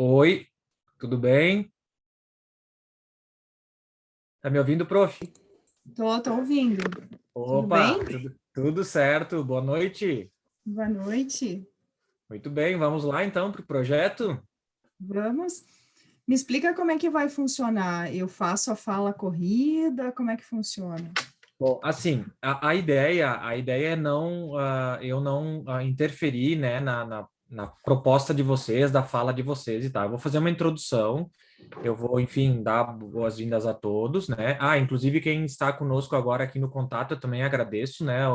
Oi, tudo bem? Tá me ouvindo, prof? Tô ouvindo. Tudo bem? Opa, tudo certo. Boa noite. Boa noite. Muito bem, vamos lá então para o projeto. Vamos. Me explica como é que vai funcionar. Eu faço a fala corrida, como é que funciona? Bom, assim, a ideia é não, eu não interferir, né, na proposta de vocês, da fala de vocês e tal. Eu vou fazer uma introdução, eu vou, enfim, dar boas-vindas a todos, né? Inclusive quem está conosco agora aqui no contato, eu também agradeço, né?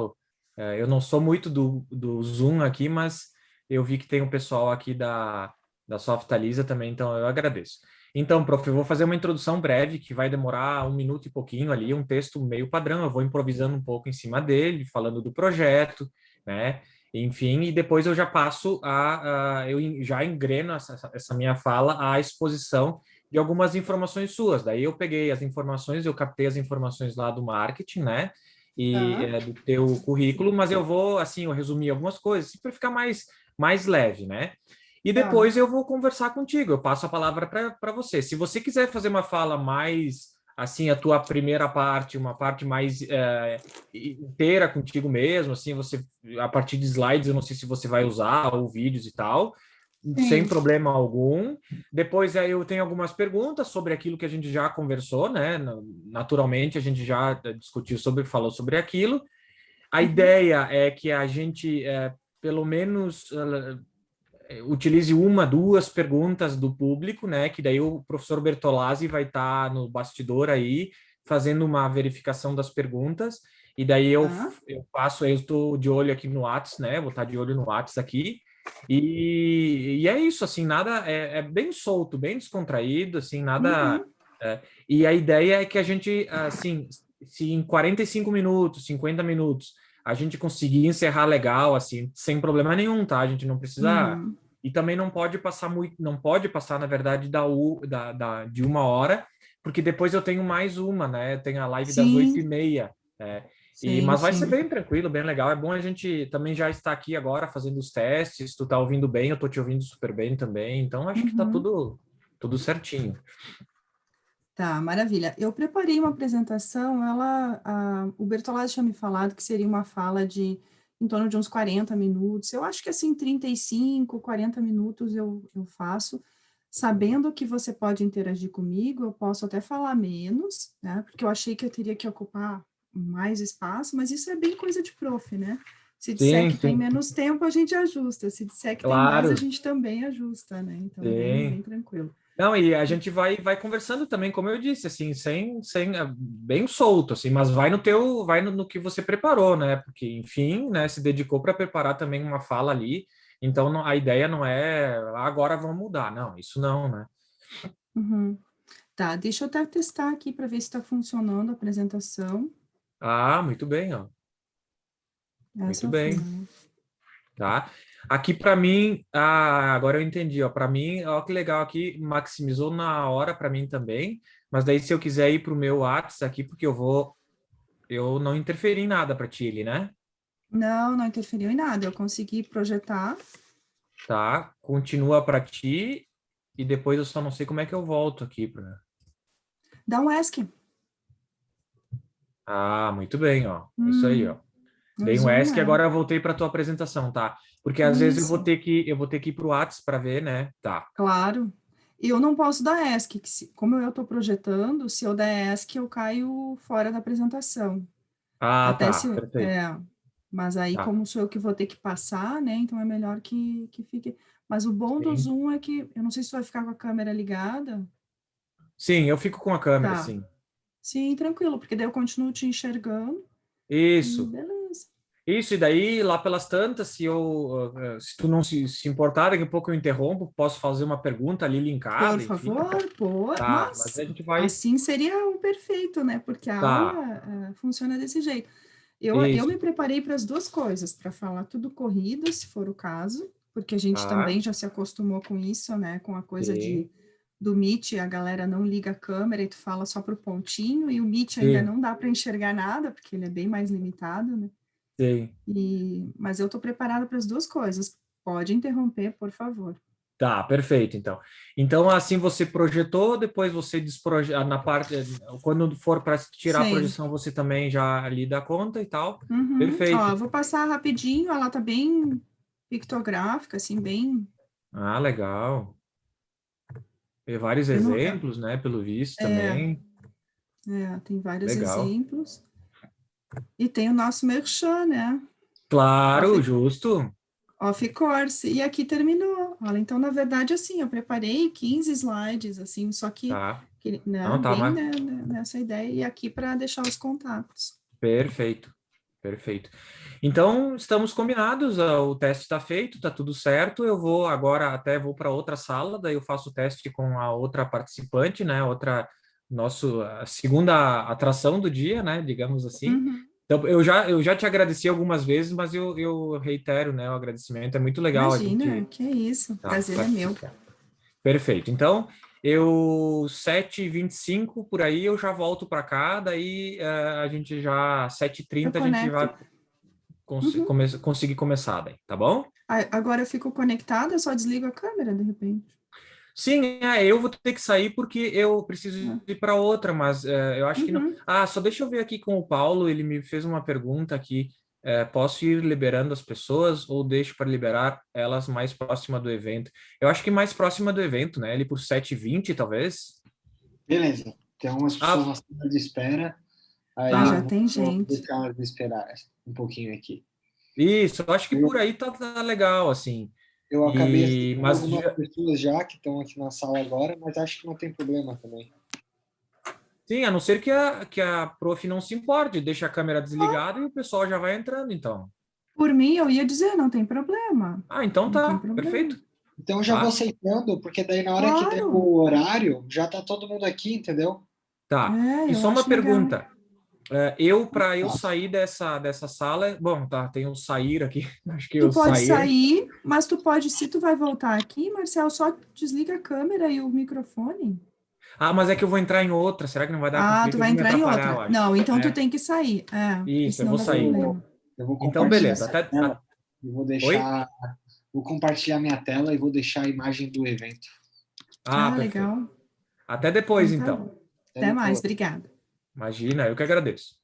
Eu não sou muito do Zoom aqui, mas eu vi que tem um pessoal aqui da Softalisa também, então eu agradeço. Então, prof, eu vou fazer uma introdução breve que vai demorar um minuto e pouquinho ali, um texto meio padrão. Eu vou improvisando um pouco em cima dele, falando do projeto, né? Enfim, e depois eu já passo eu já engreno essa minha fala à exposição de algumas informações suas. Daí eu peguei as informações, eu captei as informações lá do marketing, né? E Tá, do teu currículo, mas eu vou, assim, eu resumi algumas coisas, para ficar mais leve, né? E tá. depois eu vou conversar contigo, eu passo a palavra para você. Se você quiser fazer uma fala mais, assim, a tua primeira parte, uma parte mais inteira contigo mesmo, assim, você, a partir de slides, eu não sei se você vai usar, ou vídeos e tal, sem Sim. problema algum. Depois aí eu tenho algumas perguntas sobre aquilo que a gente já conversou, né? Naturalmente, a gente já discutiu sobre, falou sobre aquilo. A Uhum. ideia é que a gente, pelo menos utilize uma, duas perguntas do público, né? Que daí o professor Bertolazzi vai estar no bastidor aí fazendo uma verificação das perguntas. E daí Tá. eu estou de olho aqui no Whats, né? Vou estar de olho no Whats aqui. E é isso, assim, nada é bem solto, bem descontraído, assim, nada. Uhum. E a ideia é que a gente, assim, se em 45 minutos, 50 minutos, a gente conseguir encerrar legal, assim, sem problema nenhum, tá? A gente não precisa. Uhum. E também não pode passar muito, não pode passar, na verdade, de uma hora, porque depois eu tenho mais uma, né? Eu tenho a live das oito e Sim, meia. sim, Mas vai ser sim. bem tranquilo, bem legal. É bom a gente também já estar aqui agora fazendo os testes. Tu tá ouvindo bem, eu tô te ouvindo super bem também. Então acho que tá Uhum. tudo certinho. Tá, maravilha. Eu preparei uma apresentação, o Bertolazzi tinha me falado que seria uma fala de em torno de uns 40 minutos. Eu acho que assim, 35, 40 minutos eu faço, sabendo que você pode interagir comigo, eu posso até falar menos, né? Porque eu achei que eu teria que ocupar mais espaço, mas isso é bem coisa de prof, né? Se disser Sim, que tem sim, menos tempo, a gente ajusta. Se disser que tem mais, a claro. gente também ajusta, né? Então é bem Sim. tranquilo. Não, e a gente vai conversando também, como eu disse, assim, bem solto, assim, mas vai no que você preparou, né? Porque, enfim, né, se dedicou para preparar também uma fala ali. Então, a ideia não é agora vamos mudar, não, isso não, né? Uhum. Tá, deixa eu até testar aqui para ver se está funcionando a apresentação. Muito bem, ó. Muito Essa bem, foi. tá? Aqui para mim, agora eu entendi, ó. Para mim, ó, que legal aqui, maximizou na hora para mim também. Mas daí, se eu quiser ir para o meu Whats aqui, porque eu não interferi em nada para ti, ali, né? Não, não interferiu em nada. Eu consegui projetar. Tá? Continua para ti e depois eu só não sei como é que eu volto aqui para. Dá um ESC. Muito bem, ó. Isso aí, ó. No Dei um Zoom, ESC e agora eu voltei para tua apresentação, tá? Porque às vezes Isso, eu vou ter que ir pro Whats para ver, né? Tá. claro. E eu não posso dar ESC, como eu estou projetando, se eu der ESC, eu caio fora da apresentação. Até Tá, se. perfeito. Mas aí, Tá. como sou eu que vou ter que passar, né? Então é melhor que fique. Mas o bom do Sim. Zoom é que eu não sei se vai ficar com a câmera ligada. Sim, eu fico com a câmera, Tá. sim. Sim, tranquilo, porque daí eu continuo te enxergando e Isso. beleza. Isso, e daí, lá pelas tantas, se tu não se importar, daqui a pouco eu interrompo, posso fazer uma pergunta ali Por linkada, enfim. favor, Tá, mas mas a gente vai. assim seria o perfeito, né? Porque a Tá, aula funciona desse jeito. Eu isso. me preparei para as duas coisas, para falar tudo corrido, se for o caso, porque a gente Tá, também já se acostumou com isso, né? Com a coisa sim, do Meet, a galera não liga a câmera e tu fala só para o pontinho, e o Meet ainda sim, não dá para enxergar nada, porque ele é bem mais limitado, né? sim. Mas eu estou preparada para as duas coisas. Pode interromper, por favor. Tá, perfeito, então. Então, assim, você projetou, depois você desprojeta, na parte, quando for para tirar a Sei. projeção, você também já ali dá conta e tal. Uhum. Ó, Perfeito. eu vou passar rapidinho, ela tá bem pictográfica, assim, bem, Ah, legal. Tem vários eu não, exemplos, né, pelo visto é, também. tem vários Legal. exemplos. E tem o nosso merchan, né? Claro, Off, justo. off course. E aqui terminou. Olha, então, na verdade, assim, eu preparei 15 slides, assim, só Tá. né, Não, tá, bem mas né, nessa ideia. E aqui para deixar os contatos. perfeito. Perfeito. Então, estamos combinados, o teste está feito, está tudo certo. Eu vou agora até vou para outra sala, daí eu faço o teste com a outra participante, né? A segunda atração do dia, né? Digamos assim. Uhum. Então, eu já te agradeci algumas vezes, mas eu reitero, né? O agradecimento. É muito legal a Imagina, gente. que isso. Tá, Prazer é meu. perfeito. Então, eu 7h25 por aí eu já volto para cá, daí a gente já Eu 7h30 a gente conecto. vai Uhum. conseguir começar daí, tá bom? Agora eu fico conectada, eu só desligo a câmera, de repente. Sim, eu vou ter que sair porque eu preciso Ah, ir para outra, mas eu acho que não. uhum. Ah, só deixa eu ver aqui com o Paulo, ele me fez uma pergunta aqui. Posso ir liberando as pessoas ou deixo para liberar elas mais próxima do evento? Eu acho que mais próxima do evento, né? Ele por 7h20, talvez. Beleza. Tem as pessoas Ah, na sala de espera, Ah, aí já tá. eu tem vou gente. deixar elas esperar um pouquinho aqui. Isso, eu acho que Eu, por aí tá legal, assim. eu acabei E, aceitando mas algumas pessoas já que estão aqui na sala agora, mas acho que não tem problema também. sim, a não ser que a prof não se importe, deixa a câmera desligada e o pessoal já vai entrando, então. Por mim, eu ia dizer, não tem problema. Ah, então Não tem tá, problema. perfeito. Então eu já vou Tá, aceitando, porque daí na hora que der Claro. o horário, já tá todo mundo aqui, entendeu? tá. É, E eu só uma acho legal. pergunta. Para eu sair dessa sala, bom, tá, tem o sair aqui, acho que Tu o pode sair. sair, mas tu pode, se tu vai voltar aqui, Marcel, só desliga a câmera e o microfone. Ah, mas é que eu vou entrar em outra, será que não vai dar Ah, tu conflito? Eu vai vou me entrar em atrapalhar, eu outra. acho. Não, então tu É, tem que sair. É, porque isso, eu senão vou vai dar sair. problema. Eu vou Então, compartilhar beleza, minha tela e vou Oi? deixar. Vou compartilhar minha tela e vou deixar a imagem do evento. Ah, Ah, perfeito. legal. Até depois, Então tá então. bom. Até Até mais, depois. obrigada. Imagina, eu que agradeço.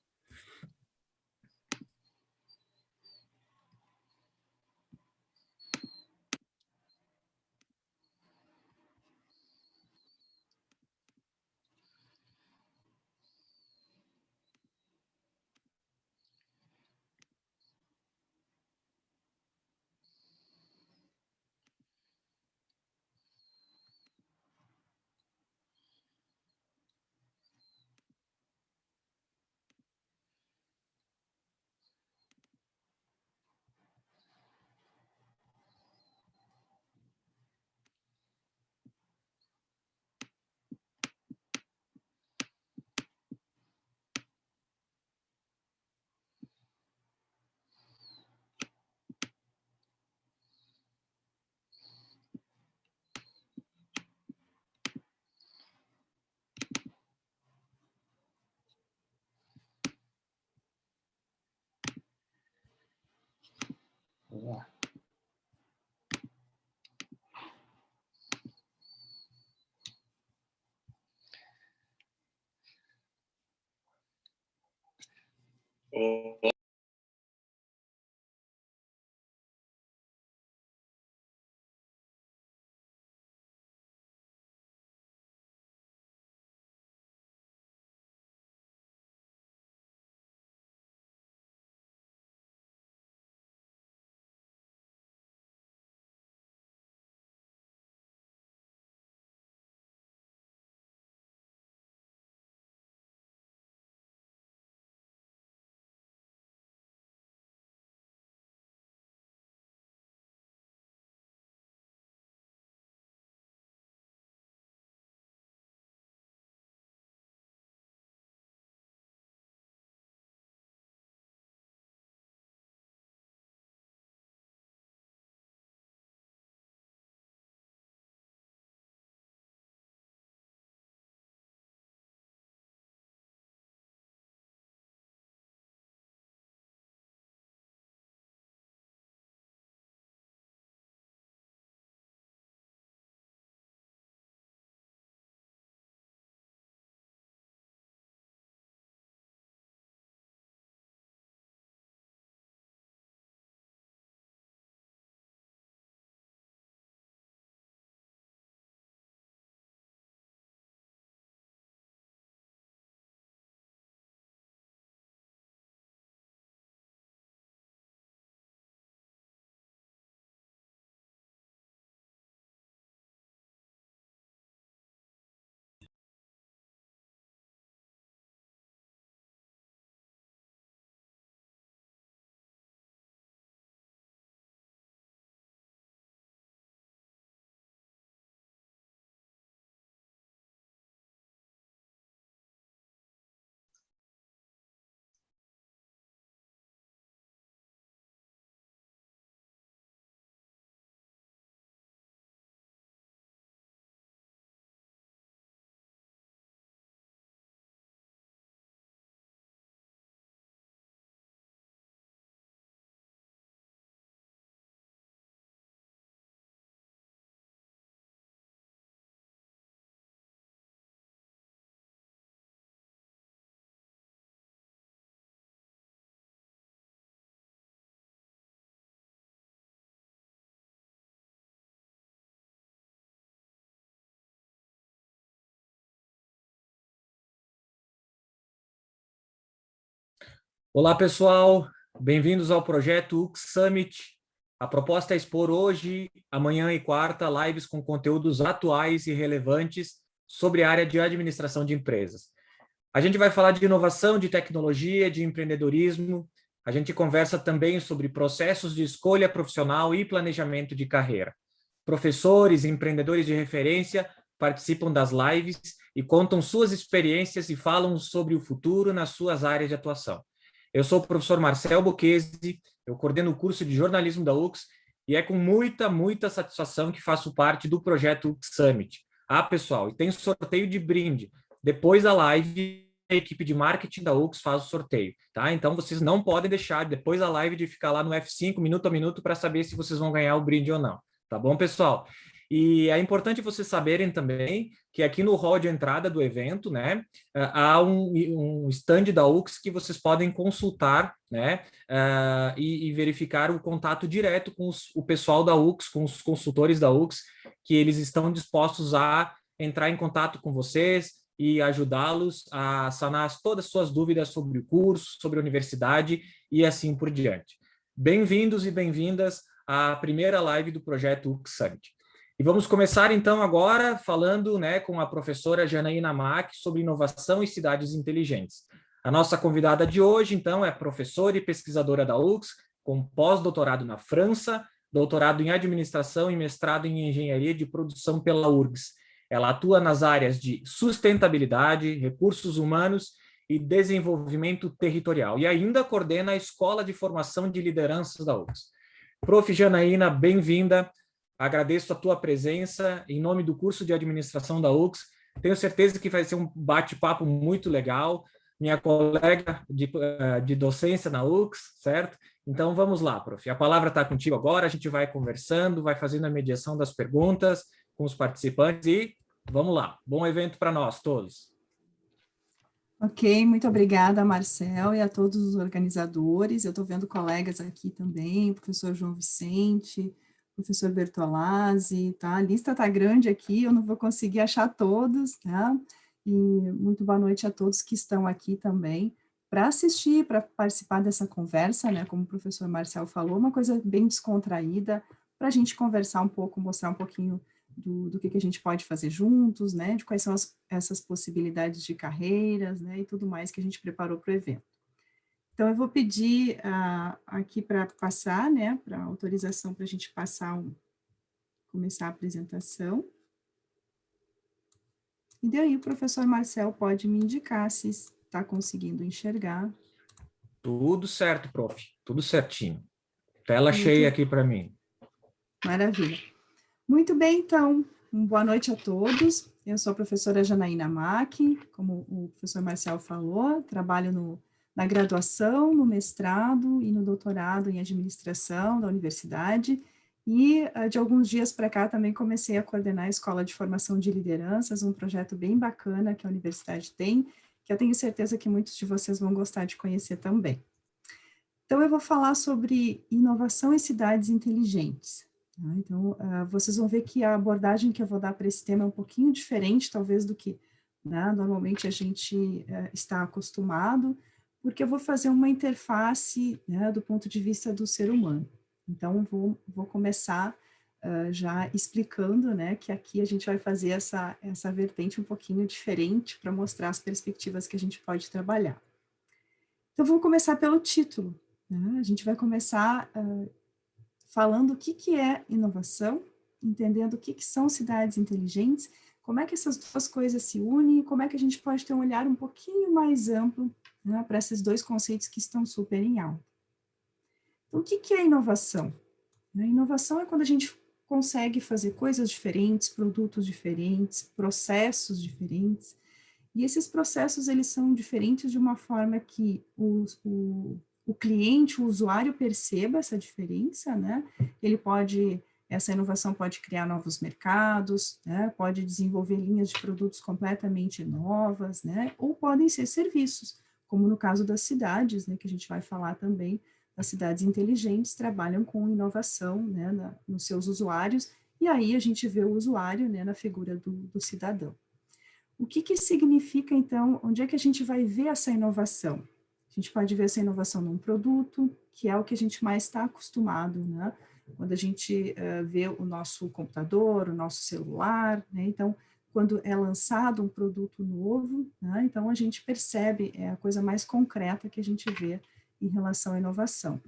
Vamos lá. Olá, pessoal. Bem-vindos ao projeto UX Summit. A proposta é expor hoje, amanhã e quarta, lives com conteúdos atuais e relevantes sobre a área de administração de empresas. A gente vai falar de inovação, de tecnologia, de empreendedorismo. A gente conversa também sobre processos de escolha profissional e planejamento de carreira. Professores, empreendedores de referência participam das lives e contam suas experiências e falam sobre o futuro nas suas áreas de atuação. Eu sou o professor Marcel Bocchesi, eu coordeno o curso de jornalismo da UX e é com muita satisfação que faço parte do projeto UX Summit. Ah, pessoal, e tem sorteio de brinde. Depois da live, a equipe de marketing da UX faz o sorteio, tá? Então, vocês não podem deixar, depois da live, de ficar lá no F5, minuto a minuto, para saber se vocês vão ganhar o brinde ou não. Tá bom, pessoal? E é importante vocês saberem também que aqui no hall de entrada do evento, né, há um stand da UX que vocês podem consultar, né, e verificar o contato direto com o pessoal da UX, com os consultores da UX, que eles estão dispostos a entrar em contato com vocês e ajudá-los a sanar todas as suas dúvidas sobre o curso, sobre a universidade e assim por diante. Bem-vindos e bem-vindas à primeira live do projeto UX Summit. E vamos começar, então, agora falando, né, com a professora Janaína Mack sobre inovação e cidades inteligentes. A nossa convidada de hoje, então, é professora e pesquisadora da UX, com pós-doutorado na França, doutorado em administração e mestrado em engenharia de produção pela URGS. Ela atua nas áreas de sustentabilidade, recursos humanos e desenvolvimento territorial, e ainda coordena a Escola de Formação de Lideranças da URGS. Prof. Janaína, bem-vinda. Agradeço a tua presença em nome do curso de administração da UX. Tenho certeza que vai ser um bate-papo muito legal. Minha colega de docência na UX, certo? Então, vamos lá, prof. A palavra está contigo agora, a gente vai conversando, vai fazendo a mediação das perguntas com os participantes e vamos lá. Bom evento para nós todos. Ok, muito obrigada, Marcel, e a todos os organizadores. Eu estou vendo colegas aqui também, o professor João Vicente, professor Bertolazzi, tá? A lista está grande aqui, eu não vou conseguir achar todos, tá? E muito boa noite a todos que estão aqui também para assistir, para participar dessa conversa, né? Como o professor Marcel falou, uma coisa bem descontraída, para a gente conversar um pouco, mostrar um pouquinho do que a gente pode fazer juntos, né? De quais são essas possibilidades de carreiras, né? E tudo mais que a gente preparou para o evento. Então, eu vou pedir aqui para passar, né, para autorização para a gente começar a apresentação. E daí o professor Marcel pode me indicar se está conseguindo enxergar. Tudo certo, prof. Tudo certinho. Tela cheia aqui para mim. Maravilha. Muito bem, então, boa noite a todos. Eu sou a professora Janaína Mack, como o professor Marcel falou, trabalho na graduação, no mestrado e no doutorado em administração da universidade, e de alguns dias para cá também comecei a coordenar a Escola de Formação de Lideranças, um projeto bem bacana que a universidade tem, que eu tenho certeza que muitos de vocês vão gostar de conhecer também. Então, eu vou falar sobre inovação em cidades inteligentes. Então, vocês vão ver que a abordagem que eu vou dar para esse tema é um pouquinho diferente, talvez, do que, né, normalmente a gente está acostumado, porque eu vou fazer uma interface, né, do ponto de vista do ser humano. Então, vou começar já explicando, né, que aqui a gente vai fazer essa vertente um pouquinho diferente para mostrar as perspectivas que a gente pode trabalhar. Então, vou começar pelo título, né? A gente vai começar falando o que é inovação, entendendo o que são cidades inteligentes, como é que essas duas coisas se unem, como é que a gente pode ter um olhar um pouquinho mais amplo, né, para esses dois conceitos que estão super em alta. Então, o que é inovação? A inovação é quando a gente consegue fazer coisas diferentes, produtos diferentes, processos diferentes, e esses processos, eles são diferentes de uma forma que o cliente, o usuário perceba essa diferença, né? Essa inovação pode criar novos mercados, né? Pode desenvolver linhas de produtos completamente novas, né? Ou podem ser serviços, como no caso das cidades, né? Que a gente vai falar também, as cidades inteligentes trabalham com inovação, né? Nos seus usuários, e aí a gente vê o usuário, né? Na figura do cidadão. O que significa, então, onde é que a gente vai ver essa inovação? A gente pode ver essa inovação num produto, que é o que a gente mais está acostumado, né? Quando a gente vê o nosso computador, o nosso celular, né? Então, quando é lançado um produto novo, né? Então a gente percebe, é a coisa mais concreta que a gente vê em relação à inovação.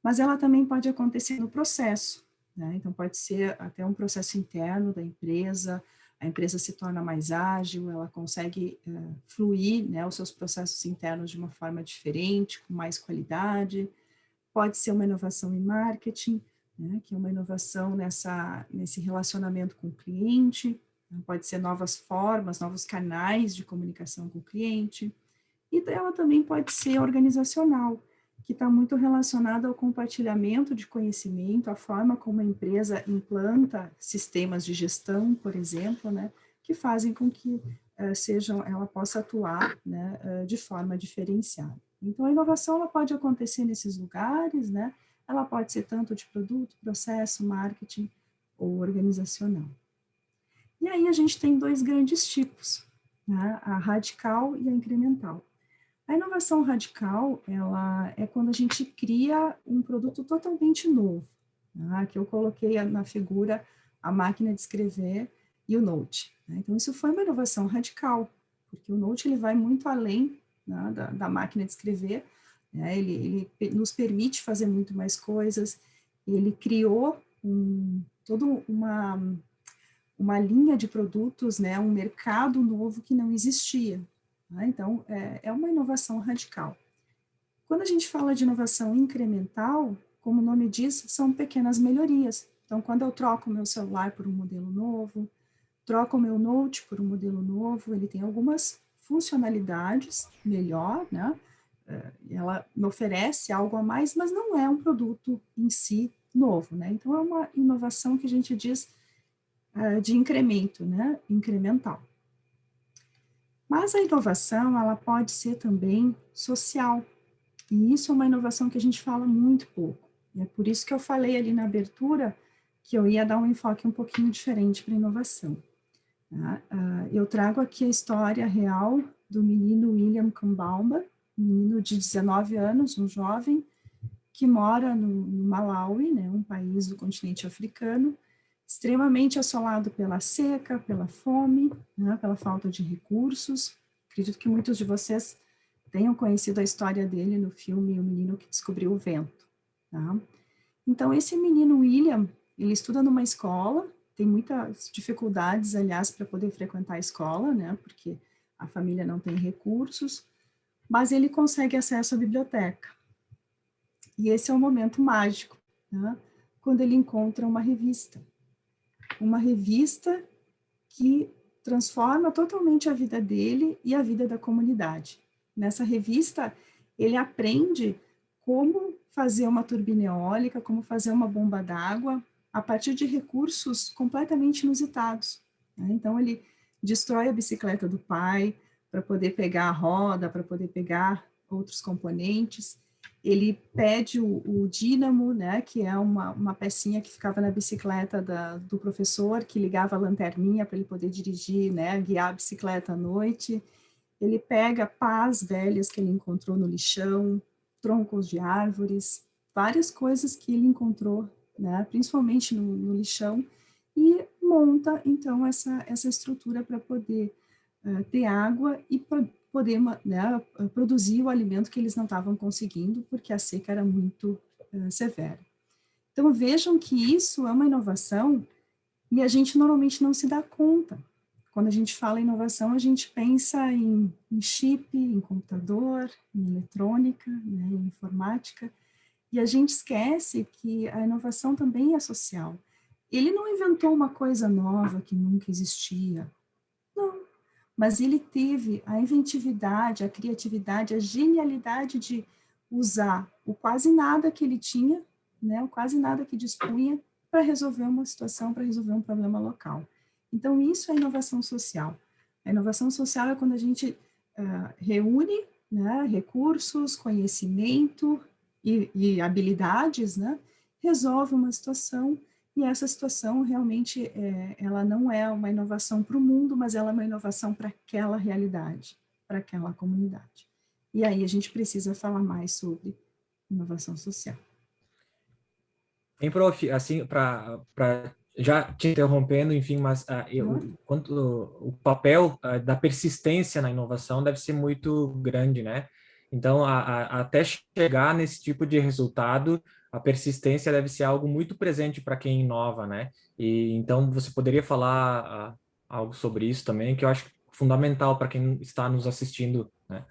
Mas ela também pode acontecer no processo, né? Então pode ser até um processo interno da empresa, a empresa se torna mais ágil, ela consegue fluir, né, os seus processos internos de uma forma diferente, com mais qualidade. Pode ser uma inovação em marketing, né, que é uma inovação nesse relacionamento com o cliente, pode ser novas formas, novos canais de comunicação com o cliente, e ela também pode ser organizacional, que está muito relacionada ao compartilhamento de conhecimento, a forma como a empresa implanta sistemas de gestão, por exemplo, né, que fazem com que ela possa atuar, né, de forma diferenciada. Então, a inovação ela pode acontecer nesses lugares, né, ela pode ser tanto de produto, processo, marketing ou organizacional. E aí a gente tem dois grandes tipos, né, a radical e a incremental. A inovação radical, ela é quando a gente cria um produto totalmente novo, né? Que eu coloquei na figura a máquina de escrever e o Note, né? Então, isso foi uma inovação radical, porque o Note ele vai muito além, né, da máquina de escrever, né? Ele nos permite fazer muito mais coisas, ele criou toda uma linha de produtos, né, um mercado novo que não existia. Né? Então, é uma inovação radical. Quando a gente fala de inovação incremental, como o nome diz, são pequenas melhorias. Então, quando eu troco o meu celular por um modelo novo, troco o meu Note por um modelo novo, ele tem algumas funcionalidades melhor, né? Ela me oferece algo a mais, mas não é um produto em si novo, né? Então, é uma inovação que a gente diz de incremento, né? Incremental. Mas a inovação, ela pode ser também social, e isso é uma inovação que a gente fala muito pouco. E é por isso que eu falei ali na abertura que eu ia dar um enfoque um pouquinho diferente para a inovação. Tá? Eu trago aqui a história real do menino William Kambamba, um menino de 19 anos, um jovem, que mora no Malawi, né, um país do continente africano, extremamente assolado pela seca, pela fome, né, pela falta de recursos. Acredito que muitos de vocês tenham conhecido a história dele no filme O Menino que Descobriu o Vento. Tá? Então, esse menino William, ele estuda numa escola, tem muitas dificuldades, aliás, para poder frequentar a escola, né, porque a família não tem recursos, mas ele consegue acesso à biblioteca. E esse é o momento mágico, né, quando ele encontra uma revista que transforma totalmente a vida dele e a vida da comunidade. Nessa revista, ele aprende como fazer uma turbina eólica, como fazer uma bomba d'água, a partir de recursos completamente inusitados. Né? Então, ele destrói a bicicleta do pai para poder pegar a roda, para poder pegar outros componentes. Ele pede o dínamo, né, que é uma pecinha que ficava na bicicleta do professor, que ligava a lanterninha para ele poder dirigir, né, guiar a bicicleta à noite. Ele pega pás velhas que ele encontrou no lixão, troncos de árvores, várias coisas que ele encontrou, né, principalmente no lixão, e monta, então, essa estrutura para poder ter água e poder, né, produzir o alimento que eles não estavam conseguindo, porque a seca era muito severa. Então, vejam que isso é uma inovação e a gente normalmente não se dá conta. Quando a gente fala em inovação, a gente pensa em chip, em computador, em eletrônica, né, em informática, e a gente esquece que a inovação também é social. Ele não inventou uma coisa nova que nunca existia. Não, mas ele teve a inventividade, a criatividade, a genialidade de usar o quase nada que ele tinha, né, o quase nada que dispunha, para resolver uma situação, para resolver um problema local. Então, isso é inovação social. A inovação social é quando a gente reúne, né, recursos, conhecimento e habilidades, né, resolve uma situação, e essa situação realmente ela não é uma inovação para o mundo, mas ela é uma inovação para aquela realidade, para aquela comunidade. E aí a gente precisa falar mais sobre inovação social. Hein, prof, assim, para já te interrompendo, enfim, mas o papel da persistência na inovação deve ser muito grande, né? Então, até chegar nesse tipo de resultado, a persistência deve ser algo muito presente para quem inova, né? E então você poderia falar algo sobre isso também, que eu acho fundamental para quem está nos assistindo, né?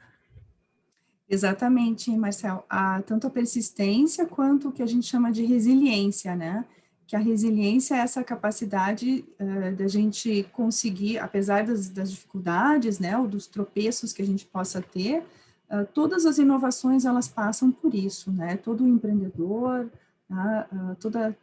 Exatamente, Marcel. Tanto a persistência quanto o que a gente chama de resiliência, né? Que a resiliência é essa capacidade da gente conseguir, apesar das dificuldades, né, ou dos tropeços que a gente possa ter, todas as inovações, elas passam por isso, né? Todo empreendedor, toda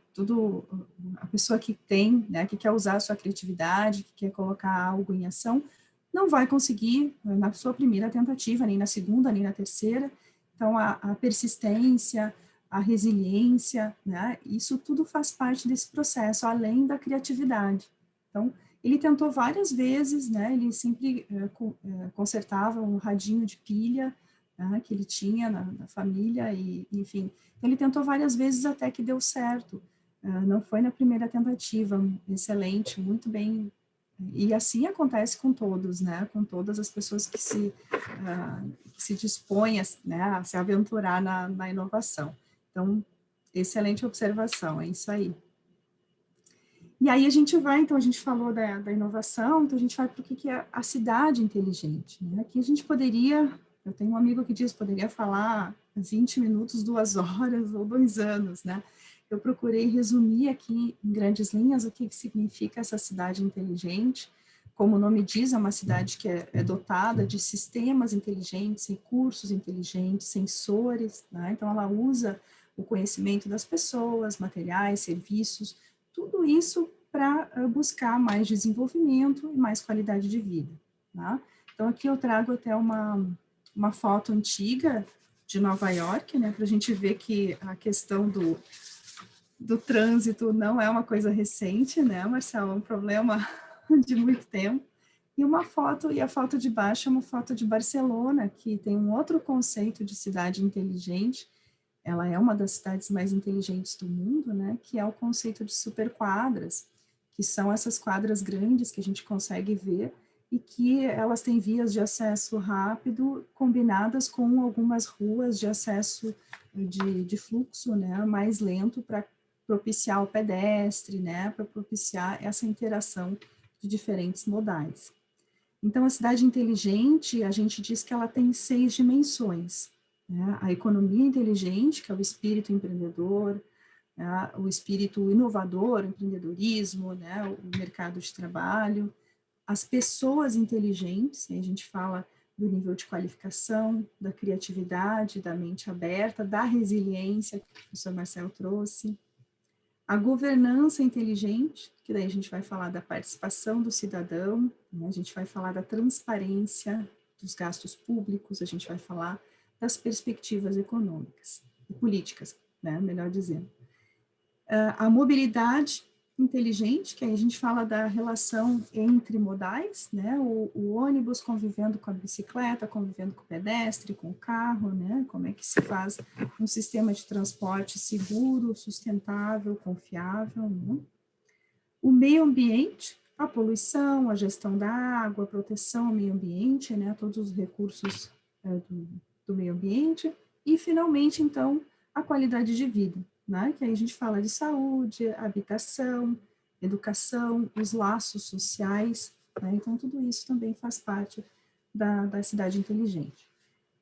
a pessoa que tem, né, que quer usar a sua criatividade, que quer colocar algo em ação, não vai conseguir na sua primeira tentativa, nem na segunda, nem na terceira. Então, a persistência, a resiliência, né, isso tudo faz parte desse processo, além da criatividade. Então, ele tentou várias vezes, né, ele sempre consertava um radinho de pilha, né, que ele tinha na família, e enfim. Ele tentou várias vezes até que deu certo. Não foi na primeira tentativa, excelente, muito bem. E assim acontece com todos, né? Com todas as pessoas que se dispõem, né, a se aventurar na inovação. Então, excelente observação, é isso aí. E aí a gente vai, então a gente falou da inovação, então a gente vai para o que é a cidade inteligente, né? Aqui a gente poderia, eu tenho um amigo que diz, poderia falar 20 minutos, 2 horas ou 2 anos, né? Eu procurei resumir aqui em grandes linhas o que significa essa cidade inteligente. Como o nome diz, é uma cidade que é dotada de sistemas inteligentes, recursos inteligentes, sensores, né? Então ela usa o conhecimento das pessoas, materiais, serviços, tudo isso para buscar mais desenvolvimento e mais qualidade de vida. Tá? Então, aqui eu trago até uma foto antiga de Nova York, né, para a gente ver que a questão do trânsito não é uma coisa recente, né, Marcelo? É um problema de muito tempo. E a foto de baixo é uma foto de Barcelona, que tem um outro conceito de cidade inteligente. Ela é uma das cidades mais inteligentes do mundo, né, que é o conceito de superquadras, que são essas quadras grandes que a gente consegue ver e que elas têm vias de acesso rápido combinadas com algumas ruas de acesso de fluxo, né, mais lento para propiciar o pedestre, né, para propiciar essa interação de diferentes modais. Então, a cidade inteligente, a gente diz que ela tem 6 dimensões, né? A economia inteligente, que é o espírito empreendedor, né? O espírito inovador, o empreendedorismo, né? O mercado de trabalho, as pessoas inteligentes, a gente fala do nível de qualificação, da criatividade, da mente aberta, da resiliência, que o professor Marcel trouxe, a governança inteligente, que daí a gente vai falar da participação do cidadão, né? A gente vai falar da transparência dos gastos públicos, a gente vai falar das perspectivas econômicas e políticas, né? Melhor dizendo. A mobilidade inteligente, que aí a gente fala da relação entre modais, né? O ônibus convivendo com a bicicleta, convivendo com o pedestre, com o carro, né? Como é que se faz um sistema de transporte seguro, sustentável, confiável, né? O meio ambiente, a poluição, a gestão da água, a proteção ao meio ambiente, né? Todos os recursos do meio ambiente. E, finalmente, então, a qualidade de vida, né? Que aí a gente fala de saúde, habitação, educação, os laços sociais, né? Então, tudo isso também faz parte da cidade inteligente.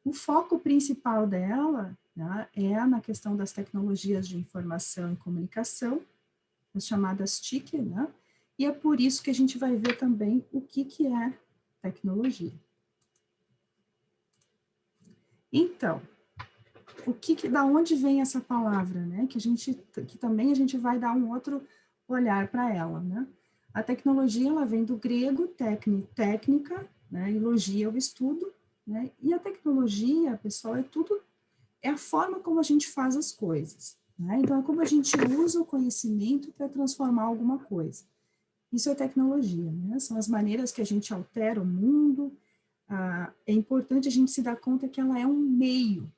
O foco principal dela, né, é na questão das tecnologias de informação e comunicação, as chamadas TIC, né? E é por isso que a gente vai ver também o que é tecnologia. Então, da onde vem essa palavra, né? Que também a gente vai dar um outro olhar para ela, né? A tecnologia, ela vem do grego técnica, né? E logia é o estudo, né? E a tecnologia, pessoal, é a forma como a gente faz as coisas, né? Então, é como a gente usa o conhecimento para transformar alguma coisa. Isso é tecnologia, né? São as maneiras que a gente altera o mundo, é importante a gente se dar conta que ela é um meio,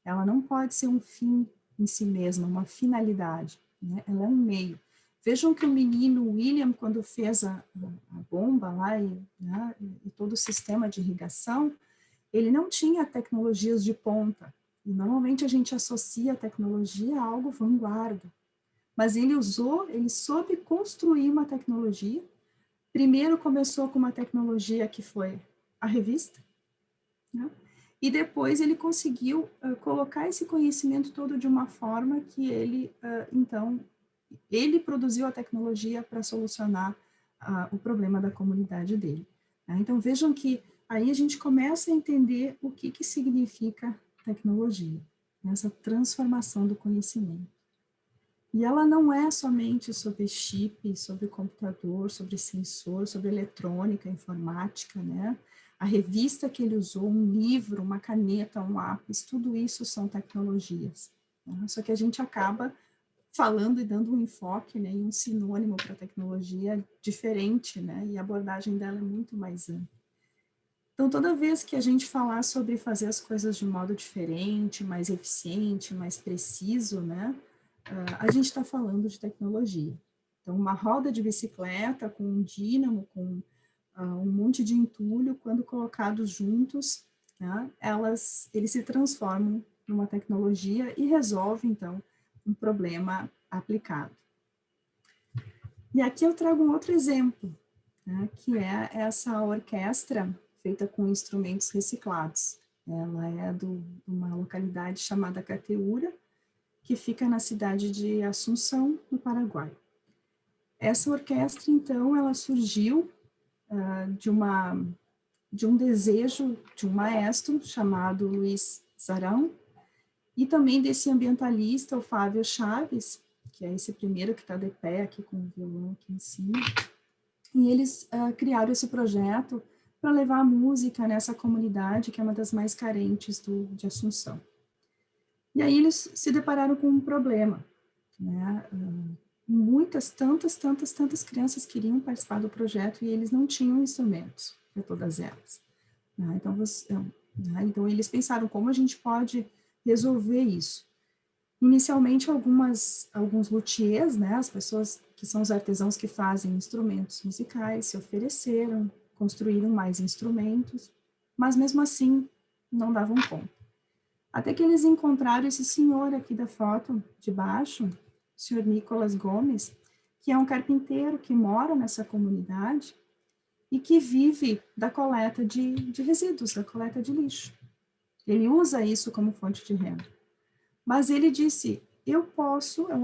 ela não pode ser um fim em si mesma, uma finalidade, né? Ela é um meio. Vejam que o menino William, quando fez a bomba lá né, e todo o sistema de irrigação, ele não tinha tecnologias de ponta. E normalmente a gente associa a tecnologia a algo vanguarda. Mas ele soube construir uma tecnologia. Primeiro começou com uma tecnologia que foi a revista, né? E depois ele conseguiu colocar esse conhecimento todo de uma forma que ele, então, ele produziu a tecnologia para solucionar o problema da comunidade dele. Né? Então, vejam que aí a gente começa a entender o que significa tecnologia, essa transformação do conhecimento. E ela não é somente sobre chip, sobre computador, sobre sensor, sobre eletrônica, informática, né? A revista que ele usou, um livro, uma caneta, um lápis, tudo isso são tecnologias. Né? Só que a gente acaba falando e dando um enfoque, né, e um sinônimo para a tecnologia diferente, né? E a abordagem dela é muito mais ampla. Então, toda vez que a gente falar sobre fazer as coisas de um modo diferente, mais eficiente, mais preciso, né? A gente está falando de tecnologia. Então, uma roda de bicicleta com um dínamo, com um monte de entulho, quando colocados juntos, né, eles se transformam numa tecnologia e resolvem, então, um problema aplicado. E aqui eu trago um outro exemplo, né, que é essa orquestra feita com instrumentos reciclados. Ela é de uma localidade chamada Cateúra, que fica na cidade de Assunção, no Paraguai. Essa orquestra, então, ela surgiu de um desejo de um maestro chamado Luiz Zarão, e também desse ambientalista, o Fábio Chaves, que é esse primeiro que está de pé aqui com o violão aqui em cima, e eles criaram esse projeto para levar a música nessa comunidade, que é uma das mais carentes de Assunção. E aí eles se depararam com um problema, né? Tantas crianças queriam participar do projeto e eles não tinham instrumentos para todas elas. Né? Então, eles pensaram como a gente pode resolver isso. Inicialmente, alguns luthiers, né, as pessoas que são os artesãos que fazem instrumentos musicais, se ofereceram, construíram mais instrumentos, mas mesmo assim não davam conta. Até que eles encontraram esse senhor aqui da foto de baixo, o senhor Nicolas Gomes, que é um carpinteiro que mora nessa comunidade e que vive da coleta de resíduos, da coleta de lixo. Ele usa isso como fonte de renda. Mas ele disse, eu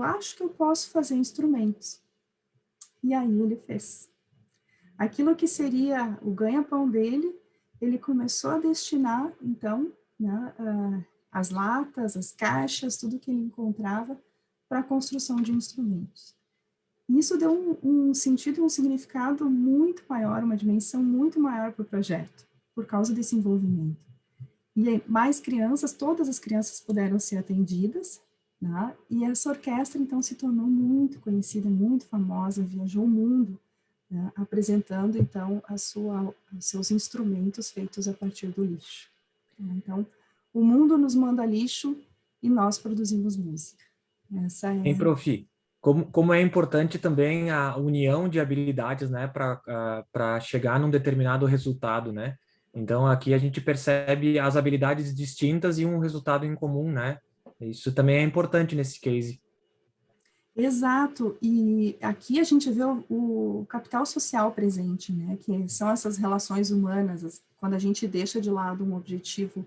acho que eu posso fazer instrumentos. E aí ele fez. Aquilo que seria o ganha-pão dele, ele começou a destinar, então, né, as latas, as caixas, tudo que ele encontrava para a construção de instrumentos. E isso deu um sentido e um significado muito maior, uma dimensão muito maior para o projeto, por causa desse envolvimento. E mais crianças, todas as crianças puderam ser atendidas, né? E essa orquestra, então, se tornou muito conhecida, muito famosa, viajou o mundo, né? Apresentando, então, os seus instrumentos feitos a partir do lixo. Então, o mundo nos manda lixo e nós produzimos música. Essa é... Hein, prof? Como é importante também a união de habilidades, né, para chegar num determinado resultado, né? Então, aqui a gente percebe as habilidades distintas e um resultado em comum, né? Isso também é importante nesse case. Exato, e aqui a gente vê o capital social presente, né, que são essas relações humanas, quando a gente deixa de lado um objetivo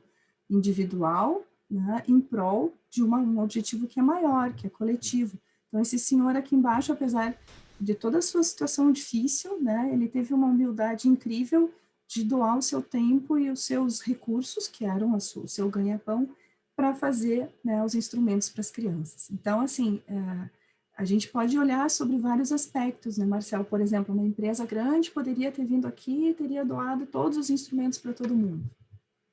individual, né, em prol de um objetivo que é maior, que é coletivo. Então, esse senhor aqui embaixo, apesar de toda a sua situação difícil, né, ele teve uma humildade incrível de doar o seu tempo e os seus recursos, que eram o seu ganha-pão, para fazer, né, os instrumentos para as crianças. Então, assim, a gente pode olhar sobre vários aspectos, né, Marcel? Por exemplo, uma empresa grande poderia ter vindo aqui e teria doado todos os instrumentos para todo mundo.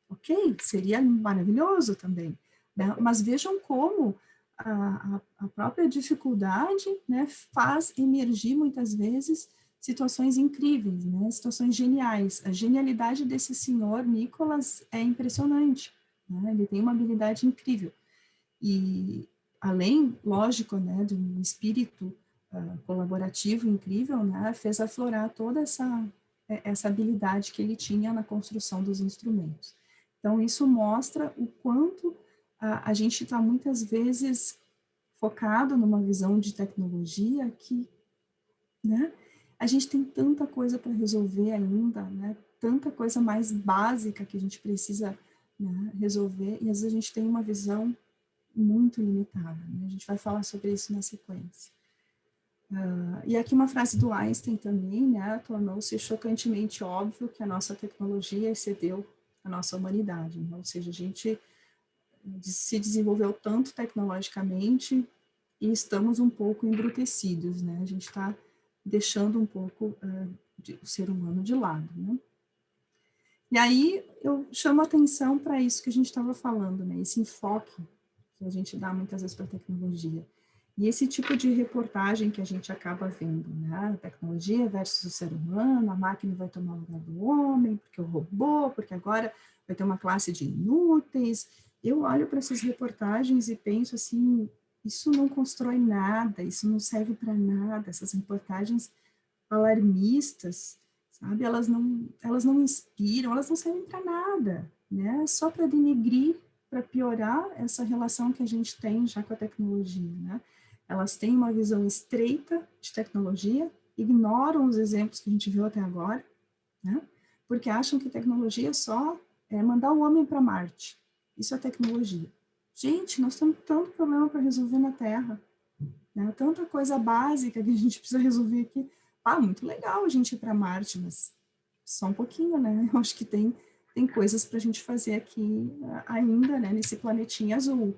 Ok, seria maravilhoso também, né? Mas vejam como a própria dificuldade, né, faz emergir muitas vezes situações incríveis, né? Situações geniais. A genialidade desse senhor, Nicholas, é impressionante, né? Ele tem uma habilidade incrível. E além, lógico, né, de um espírito colaborativo incrível, né, fez aflorar toda essa habilidade que ele tinha na construção dos instrumentos. Então, isso mostra o quanto a gente está muitas vezes focado numa visão de tecnologia que, né, a gente tem tanta coisa para resolver ainda, né, tanta coisa mais básica que a gente precisa, né, resolver, e às vezes a gente tem uma visão muito limitada, né? A gente vai falar sobre isso na sequência. E aqui uma frase do Einstein também, né? Tornou-se chocantemente óbvio que a nossa tecnologia excedeu a nossa humanidade, né? Ou seja, a gente se desenvolveu tanto tecnologicamente e estamos um pouco embrutecidos, né? A gente está deixando um pouco o ser humano de lado, né? E aí eu chamo a atenção para isso que a gente estava falando, né? Esse enfoque que a gente dá muitas vezes para a tecnologia. E esse tipo de reportagem que a gente acaba vendo, né? A tecnologia versus o ser humano, a máquina vai tomar o lugar do homem, porque o robô, porque agora vai ter uma classe de inúteis. Eu olho para essas reportagens e penso assim, isso não constrói nada, isso não serve para nada, essas reportagens alarmistas, sabe? Elas não inspiram, elas não servem para nada, né? Só para denegrir, para piorar essa relação que a gente tem já com a tecnologia, né? Elas têm uma visão estreita de tecnologia, ignoram os exemplos que a gente viu até agora, né? Porque acham que tecnologia só é mandar o homem para Marte. Isso é tecnologia. Gente, nós temos tanto problema para resolver na Terra, né? Tanta coisa básica que a gente precisa resolver aqui. Muito legal a gente ir para Marte, mas só um pouquinho, né? Eu acho que tem coisas para a gente fazer aqui ainda, né? Nesse planetinha azul.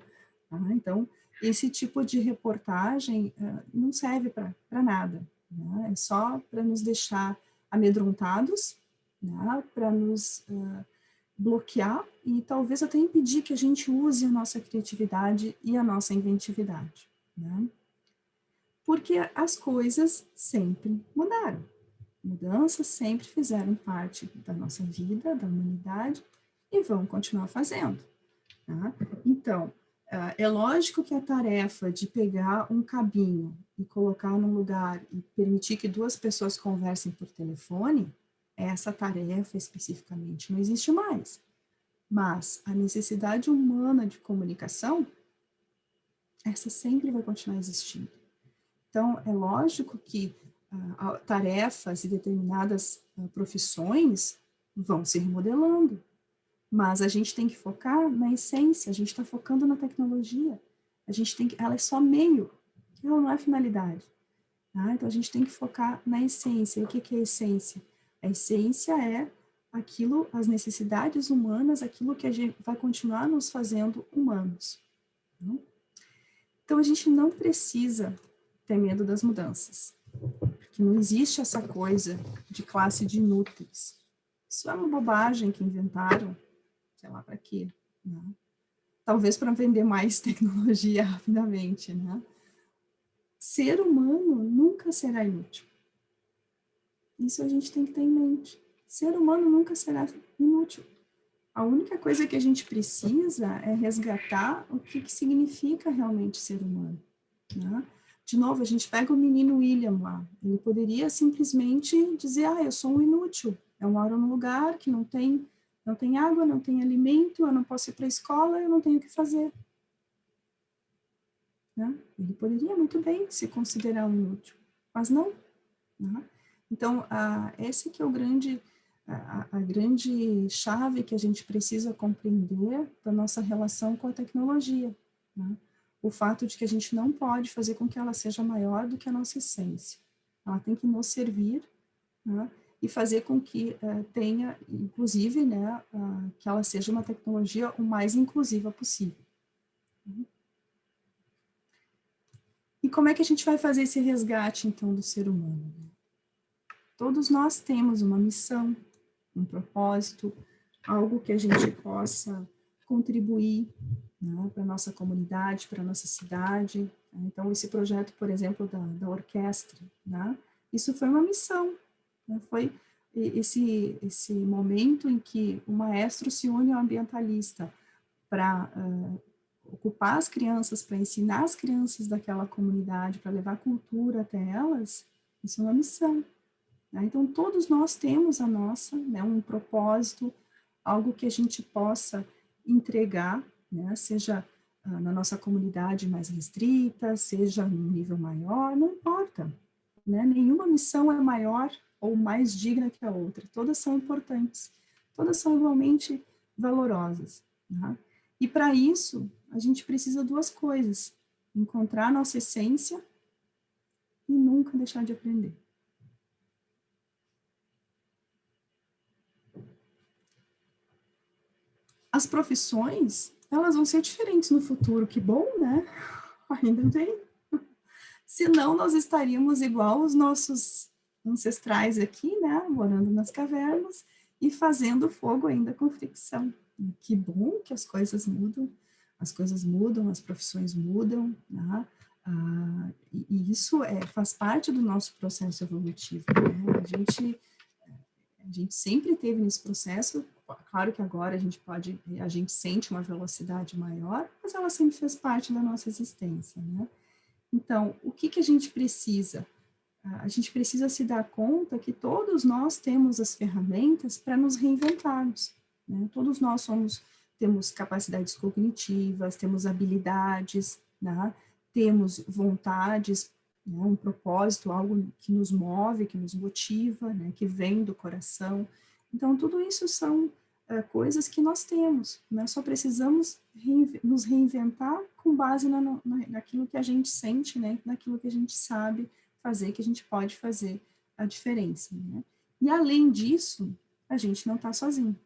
Tá? Então, esse tipo de reportagem não serve para nada. Né? É só para nos deixar amedrontados, né? Para nos bloquear e talvez até impedir que a gente use a nossa criatividade e a nossa inventividade. Né? Porque as coisas sempre mudaram. Mudanças sempre fizeram parte da nossa vida, da humanidade, e vão continuar fazendo. Tá? Então, é lógico que a tarefa de pegar um cabinho e colocar num lugar e permitir que duas pessoas conversem por telefone, essa tarefa especificamente não existe mais. Mas a necessidade humana de comunicação, essa sempre vai continuar existindo. Então, é lógico que tarefas e determinadas profissões vão se remodelando, mas a gente tem que focar na essência, a gente está focando na tecnologia, ela é só meio, ela não é finalidade. Tá? Então, a gente tem que focar na essência. E o que é a essência? A essência é aquilo, as necessidades humanas, aquilo que a gente vai continuar nos fazendo humanos. Tá? Então, a gente não precisa ter medo das mudanças, porque não existe essa coisa de classe de inúteis. Isso é uma bobagem que inventaram, sei lá para quê, né? Talvez para vender mais tecnologia rapidamente, né? Ser humano nunca será inútil. Isso a gente tem que ter em mente. Ser humano nunca será inútil. A única coisa que a gente precisa é resgatar o que significa realmente ser humano, né? De novo, a gente pega o menino William lá. Ele poderia simplesmente dizer, eu sou um inútil. Eu moro num lugar que não tem água, não tem alimento, eu não posso ir para a escola, eu não tenho o que fazer. Né? Ele poderia muito bem se considerar um inútil, mas não. Né? Então, esse que é o grande, a grande chave que a gente precisa compreender da nossa relação com a tecnologia. Né? O fato de que a gente não pode fazer com que ela seja maior do que a nossa essência. Ela tem que nos servir, né? E fazer com que tenha, inclusive, né, que ela seja uma tecnologia o mais inclusiva possível. E como é que a gente vai fazer esse resgate, então, do ser humano? Todos nós temos uma missão, um propósito, algo que a gente possa contribuir, né, para a nossa comunidade, para a nossa cidade. Então, esse projeto, por exemplo, da orquestra, né, Isso foi uma missão, né? Foi esse momento em que o maestro se une ao ambientalista para ocupar as crianças, para ensinar as crianças daquela comunidade, para levar cultura até elas, isso é uma missão. Né? Então, todos nós temos a nossa, né, um propósito, algo que a gente possa entregar, né, seja na nossa comunidade mais restrita, seja num nível maior, não importa. Né? Nenhuma missão é maior ou mais digna que a outra. Todas são importantes. Todas são igualmente valorosas. Né? E para isso, a gente precisa de duas coisas: encontrar a nossa essência e nunca deixar de aprender. As profissões, elas vão ser diferentes no futuro, que bom, né? Ainda bem. Senão nós estaríamos igual os nossos ancestrais aqui, né? Morando nas cavernas e fazendo fogo ainda com fricção. Que bom que as coisas mudam, as profissões mudam, né? E isso faz parte do nosso processo evolutivo, né? A gente sempre teve nesse processo. Claro que agora a gente sente uma velocidade maior, mas ela sempre fez parte da nossa existência, né? Então, o que a gente precisa? A gente precisa se dar conta que todos nós temos as ferramentas para nos reinventarmos, né? Todos nós temos capacidades cognitivas, temos habilidades, né? Temos vontades, né? Um propósito, algo que nos move, que nos motiva, né? Que vem do coração. Então, tudo isso são coisas que nós temos, nós só precisamos nos reinventar com base naquilo que a gente sente, né? Naquilo que a gente sabe fazer, que a gente pode fazer a diferença, né? E além disso, a gente não está sozinho.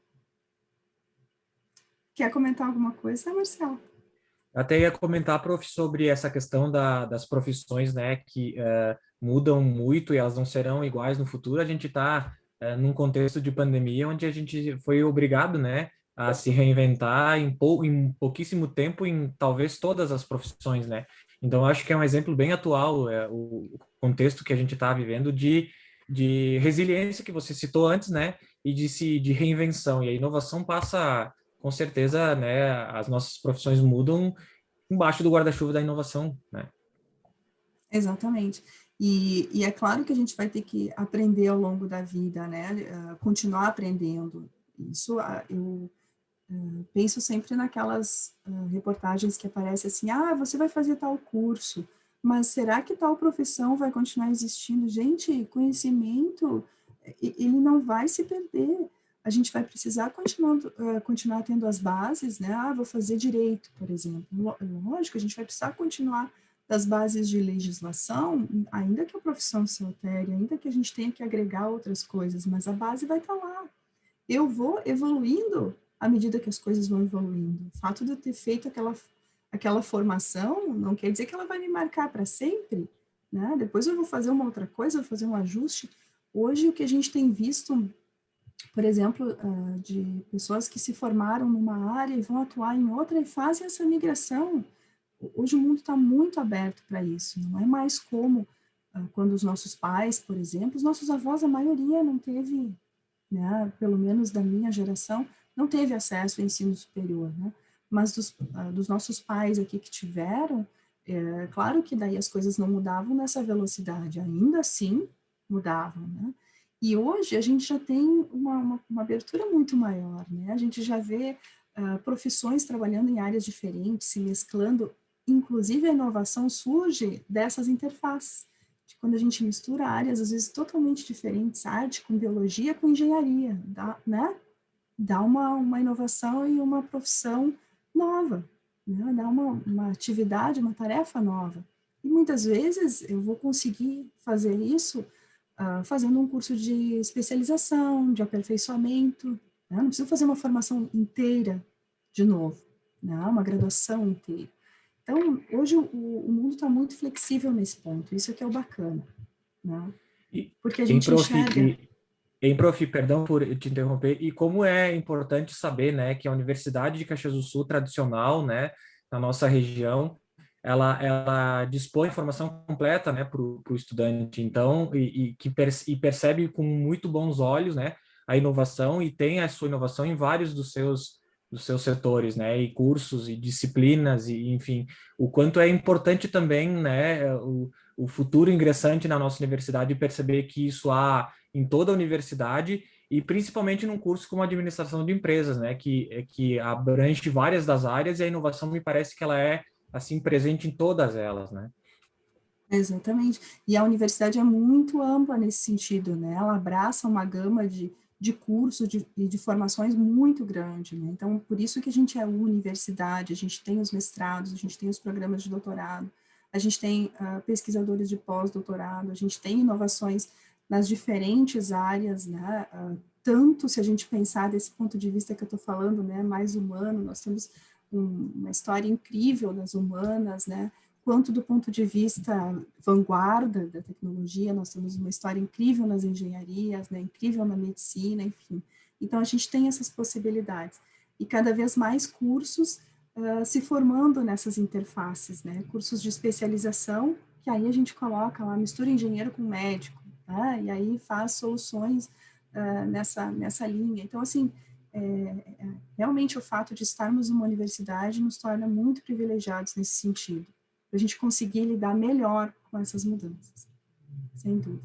Quer comentar alguma coisa, Marcelo? Eu até ia comentar, prof, sobre essa questão das profissões, né, que mudam muito e elas não serão iguais no futuro. A gente está num contexto de pandemia onde a gente foi obrigado, né, a se reinventar em pouquíssimo tempo em talvez todas as profissões, né. Então, acho que é um exemplo bem atual o contexto que a gente está vivendo de resiliência que você citou antes, né, e de reinvenção. E a inovação passa com certeza, né, as nossas profissões mudam embaixo do guarda-chuva da inovação, né? Exatamente. E é claro que a gente vai ter que aprender ao longo da vida, né? Continuar aprendendo. Isso eu penso sempre naquelas reportagens que aparecem assim, você vai fazer tal curso, mas será que tal profissão vai continuar existindo? Gente, conhecimento, ele não vai se perder. A gente vai precisar continuar tendo as bases, né? Vou fazer direito, por exemplo. Lógico, a gente vai precisar continuar das bases de legislação, ainda que a profissão se altere, ainda que a gente tenha que agregar outras coisas, mas a base vai estar lá. Eu vou evoluindo à medida que as coisas vão evoluindo. O fato de eu ter feito aquela formação não quer dizer que ela vai me marcar para sempre, né? Depois eu vou fazer uma outra coisa, vou fazer um ajuste. Hoje, o que a gente tem visto, por exemplo, de pessoas que se formaram numa área e vão atuar em outra e fazem essa migração. Hoje o mundo está muito aberto para isso. Não é mais como quando os nossos pais, por exemplo, os nossos avós, a maioria não teve, né, pelo menos da minha geração, não teve acesso ao ensino superior, né? Mas dos nossos pais aqui que tiveram, claro que daí as coisas não mudavam nessa velocidade, ainda assim mudavam, né? E hoje a gente já tem uma abertura muito maior, né? A gente já vê profissões trabalhando em áreas diferentes, se mesclando, inclusive a inovação surge dessas interfaces, de quando a gente mistura áreas às vezes totalmente diferentes, arte com biologia com engenharia, né? Dá uma inovação e uma profissão nova, né? Dá uma atividade, uma tarefa nova. E muitas vezes eu vou conseguir fazer isso fazendo um curso de especialização, de aperfeiçoamento, né? Não preciso fazer uma formação inteira de novo, né? Uma graduação inteira. Então, hoje o mundo está muito flexível nesse ponto, isso que é o bacana, né? Porque a gente enxerga... Prof, perdão por te interromper, e como é importante saber, né, que a Universidade de Caxias do Sul, tradicional, né, na nossa região, ela dispõe informação completa, né, para o estudante, então, e percebe com muito bons olhos, né, a inovação, e tem a sua inovação em vários dos seus setores, né, e cursos e disciplinas, e enfim, o quanto é importante também, né, o futuro ingressante na nossa universidade perceber que isso há em toda a universidade, e principalmente num curso como administração de empresas, né, que abrange várias das áreas, e a inovação me parece que ela é assim presente em todas elas, né? Exatamente. E a universidade é muito ampla nesse sentido, né? Ela abraça uma gama de cursos e de formações muito grande, né? Então, por isso que a gente é universidade, a gente tem os mestrados, a gente tem os programas de doutorado, a gente tem pesquisadores de pós-doutorado, a gente tem inovações nas diferentes áreas, né? Tanto se a gente pensar desse ponto de vista que eu estou falando, né? Mais humano, nós temos uma história incrível das humanas, né? Quanto do ponto de vista vanguarda da tecnologia, nós temos uma história incrível nas engenharias, né, incrível na medicina, enfim. Então, a gente tem essas possibilidades. E cada vez mais cursos se formando nessas interfaces, né, cursos de especialização, que aí a gente coloca lá, mistura engenheiro com médico, tá? E aí faz soluções nessa linha. Então, assim, realmente o fato de estarmos numa universidade nos torna muito privilegiados nesse sentido, para a gente conseguir lidar melhor com essas mudanças, sem dúvida.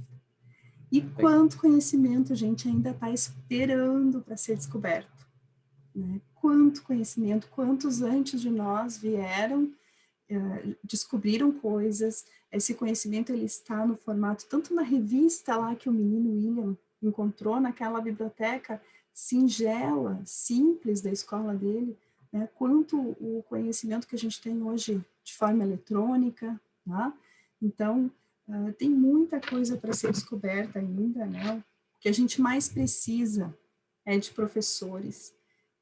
E quanto conhecimento a gente ainda está esperando para ser descoberto, né? Quanto conhecimento, quantos antes de nós vieram, descobriram coisas, esse conhecimento ele está no formato, tanto na revista lá que o menino William encontrou naquela biblioteca singela, simples da escola dele, né, quanto o conhecimento que a gente tem hoje de forma eletrônica, tá? Então, tem muita coisa para ser descoberta ainda, né? O que a gente mais precisa é de professores,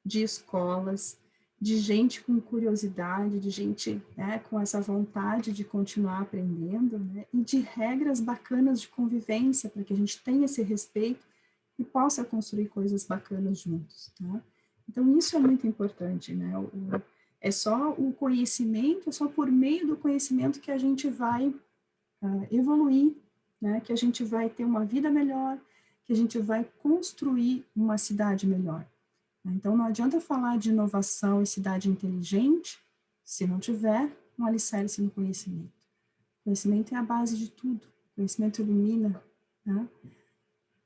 de escolas, de gente com curiosidade, de gente, né, com essa vontade de continuar aprendendo, né, e de regras bacanas de convivência para que a gente tenha esse respeito e possa construir coisas bacanas juntos, tá? Então, isso é muito importante, né? É só o conhecimento, é só por meio do conhecimento que a gente vai evoluir, né? Que a gente vai ter uma vida melhor, que a gente vai construir uma cidade melhor. Então, não adianta falar de inovação e cidade inteligente se não tiver um alicerce no conhecimento. Conhecimento é a base de tudo. Conhecimento ilumina, né?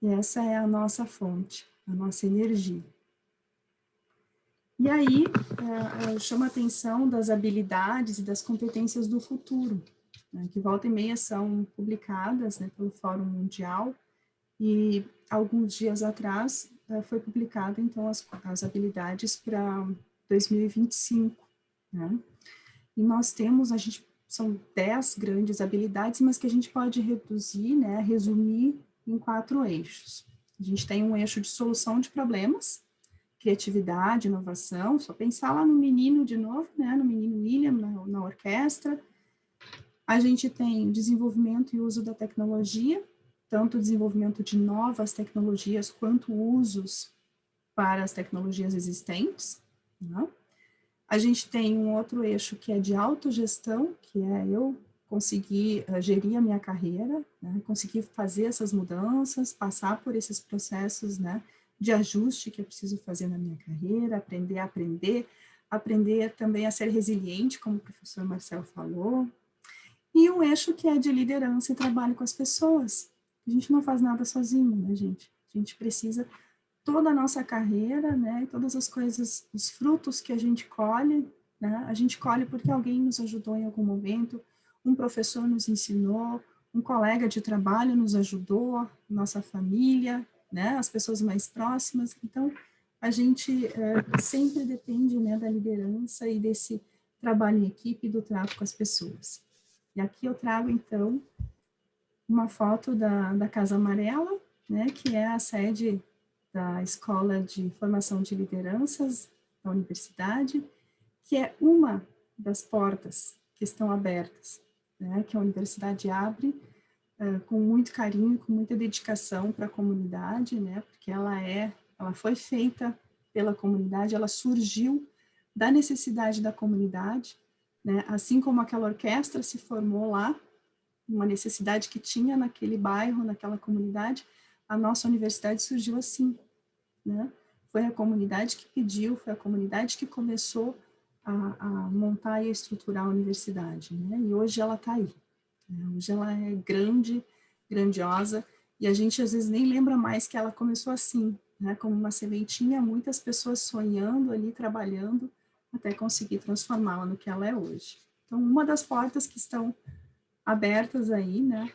E essa é a nossa fonte, a nossa energia. E aí, chama a atenção das habilidades e das competências do futuro, né, que volta e meia são publicadas, né, pelo Fórum Mundial, e alguns dias atrás foi publicado, então, as habilidades para 2025, né? E nós temos, são 10 grandes habilidades, mas que a gente pode reduzir, né, resumir em 4 eixos. A gente tem um eixo de solução de problemas, criatividade, inovação, só pensar lá no menino de novo, né, no menino William, na orquestra. A gente tem desenvolvimento e uso da tecnologia, tanto o desenvolvimento de novas tecnologias quanto usos para as tecnologias existentes, né? A gente tem um outro eixo que é de autogestão, que é eu conseguir gerir a minha carreira, né? Conseguir fazer essas mudanças, passar por esses processos, né, de ajuste que eu preciso fazer na minha carreira, aprender também a ser resiliente, como o professor Marcel falou, e um eixo que é de liderança e trabalho com as pessoas. A gente não faz nada sozinho, né, gente? A gente precisa, toda a nossa carreira, né, todas as coisas, os frutos que a gente colhe, né, a gente colhe porque alguém nos ajudou em algum momento, um professor nos ensinou, um colega de trabalho nos ajudou, nossa família, né, as pessoas mais próximas. Então, a gente sempre depende, né, da liderança e desse trabalho em equipe e do trato com as pessoas. E aqui eu trago, então, uma foto da Casa Amarela, né, que é a sede da Escola de Formação de Lideranças da Universidade, que é uma das portas que estão abertas, né, que a universidade abre com muito carinho, com muita dedicação para a comunidade, né, porque ela foi feita pela comunidade, ela surgiu da necessidade da comunidade, né? Assim como aquela orquestra se formou lá, uma necessidade que tinha naquele bairro, naquela comunidade, a nossa universidade surgiu assim, né? Foi a comunidade que pediu, foi a comunidade que começou a montar e a estruturar a universidade, né? E hoje ela está aí. Né? Hoje ela é grande, grandiosa, e a gente às vezes nem lembra mais que ela começou assim, né? Como uma sementinha, muitas pessoas sonhando ali, trabalhando, até conseguir transformá-la no que ela é hoje. Então, uma das portas que estão abertas aí, né?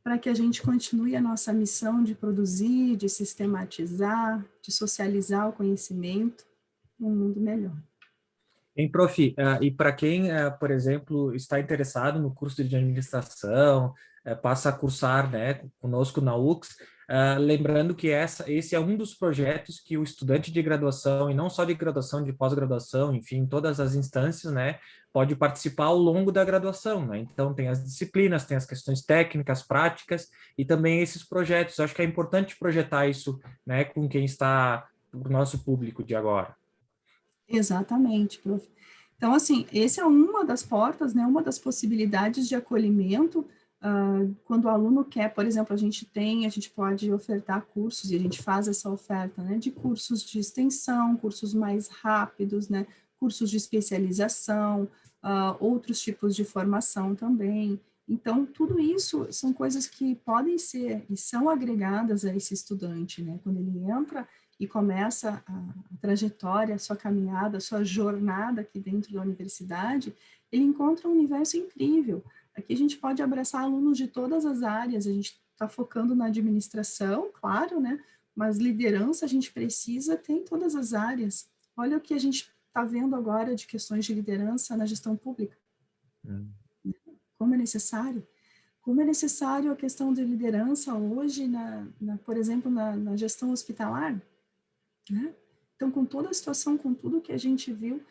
Para que a gente continue a nossa missão de produzir, de sistematizar, de socializar o conhecimento num mundo melhor. Hein, prof, e para quem, por exemplo, está interessado no curso de administração, passa a cursar, né, conosco na UX, lembrando que esse é um dos projetos que o estudante de graduação, e não só de graduação, de pós-graduação, enfim, todas as instâncias, né, pode participar ao longo da graduação, né? Então, tem as disciplinas, tem as questões técnicas, práticas, e também esses projetos. Acho que é importante projetar isso, né, com quem está, o nosso público de agora. Exatamente, prof. Então, assim, essa é uma das portas, né, uma das possibilidades de acolhimento, quando o aluno quer, por exemplo, a gente pode ofertar cursos, e a gente faz essa oferta, né, de cursos de extensão, cursos mais rápidos, né, cursos de especialização, outros tipos de formação também. Então, tudo isso são coisas que podem ser e são agregadas a esse estudante, né, quando ele entra e começa a trajetória, a sua caminhada, a sua jornada aqui dentro da universidade, ele encontra um universo incrível. Aqui a gente pode abraçar alunos de todas as áreas, a gente está focando na administração, claro, né? Mas liderança a gente precisa ter em todas as áreas. Olha o que a gente está vendo agora de questões de liderança na gestão pública. Como é necessário. Como é necessário a questão de liderança hoje, por exemplo, na gestão hospitalar, né? Então, com toda a situação, com tudo que a gente viu,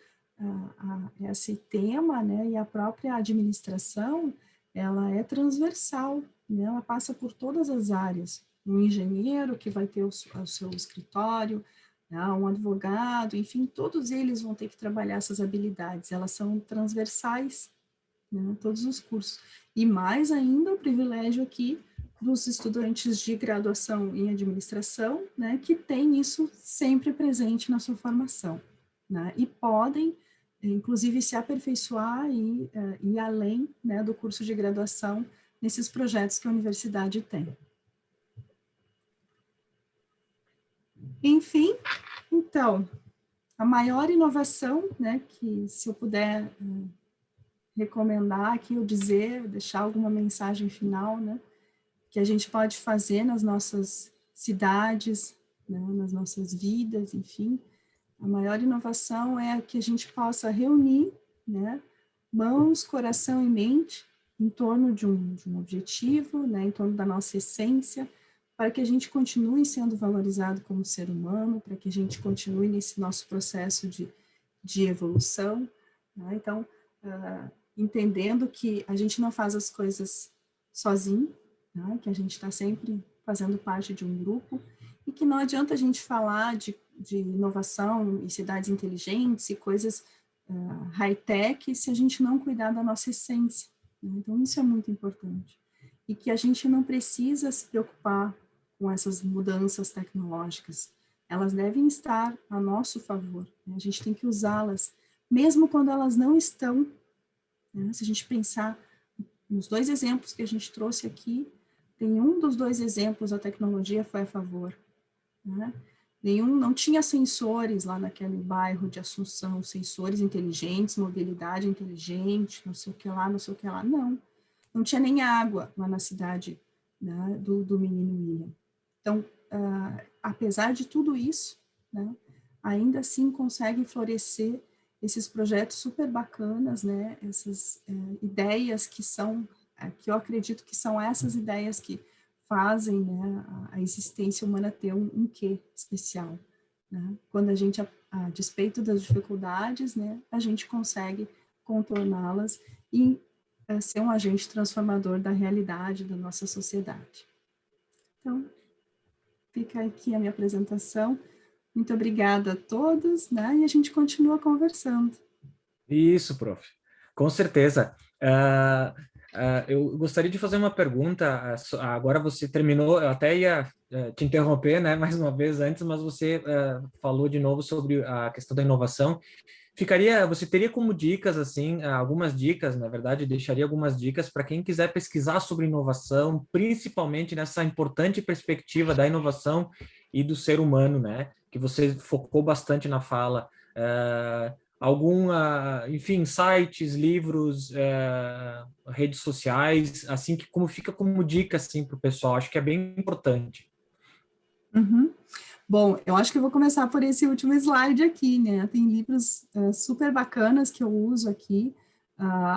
esse tema, né, e a própria administração, ela é transversal, né, ela passa por todas as áreas. Um engenheiro que vai ter o seu escritório, né, um advogado, enfim, todos eles vão ter que trabalhar essas habilidades, elas são transversais, né, todos os cursos. E mais ainda o privilégio aqui dos estudantes de graduação em administração, né, que tem isso sempre presente na sua formação, né, e podem, inclusive, se aperfeiçoar e ir além, né, do curso de graduação nesses projetos que a universidade tem. Enfim, então, a maior inovação, né, que se eu puder recomendar aqui, ou dizer, deixar alguma mensagem final, né, que a gente pode fazer nas nossas cidades, né, nas nossas vidas, enfim. A maior inovação é que a gente possa reunir, né, mãos, coração e mente em torno de um objetivo, né, em torno da nossa essência, para que a gente continue sendo valorizado como ser humano, para que a gente continue nesse nosso processo de evolução. Né? Então, entendendo que a gente não faz as coisas sozinho, né? Que a gente está sempre fazendo parte de um grupo, e que não adianta a gente falar de inovação e cidades inteligentes e coisas high-tech se a gente não cuidar da nossa essência. Né? Então, isso é muito importante. E que a gente não precisa se preocupar com essas mudanças tecnológicas. Elas devem estar a nosso favor. Né? A gente tem que usá-las, mesmo quando elas não estão. Né? Se a gente pensar nos dois exemplos que a gente trouxe aqui, tem um dos dois exemplos a tecnologia foi a favor. Né? Não tinha sensores lá naquele bairro de Assunção, sensores inteligentes, mobilidade inteligente, não sei o que lá, não sei o que lá. Não tinha nem água lá na cidade, né, do menino William. Então, apesar de tudo isso, né, ainda assim conseguem florescer esses projetos super bacanas, né, essas ideias que eu acredito que são essas ideias que fazem, né, a existência humana ter um quê especial. Né? Quando a gente, a despeito das dificuldades, né, a gente consegue contorná-las e ser um agente transformador da realidade da nossa sociedade. Então, fica aqui a minha apresentação. Muito obrigada a todos, né? E a gente continua conversando. Isso, prof. Com certeza. Eu gostaria de fazer uma pergunta. Agora você terminou, eu até ia te interromper, né, mais uma vez antes, mas você falou de novo sobre a questão da inovação. Você teria como dicas, assim, algumas dicas, na verdade, deixaria algumas dicas para quem quiser pesquisar sobre inovação, principalmente nessa importante perspectiva da inovação e do ser humano, né? Que você focou bastante na fala. Enfim, sites, livros, redes sociais, assim, que como fica como dica, assim, para o pessoal, acho que é bem importante. Uhum. Bom, eu acho que eu vou começar por esse último slide aqui, né? Tem livros super bacanas que eu uso aqui.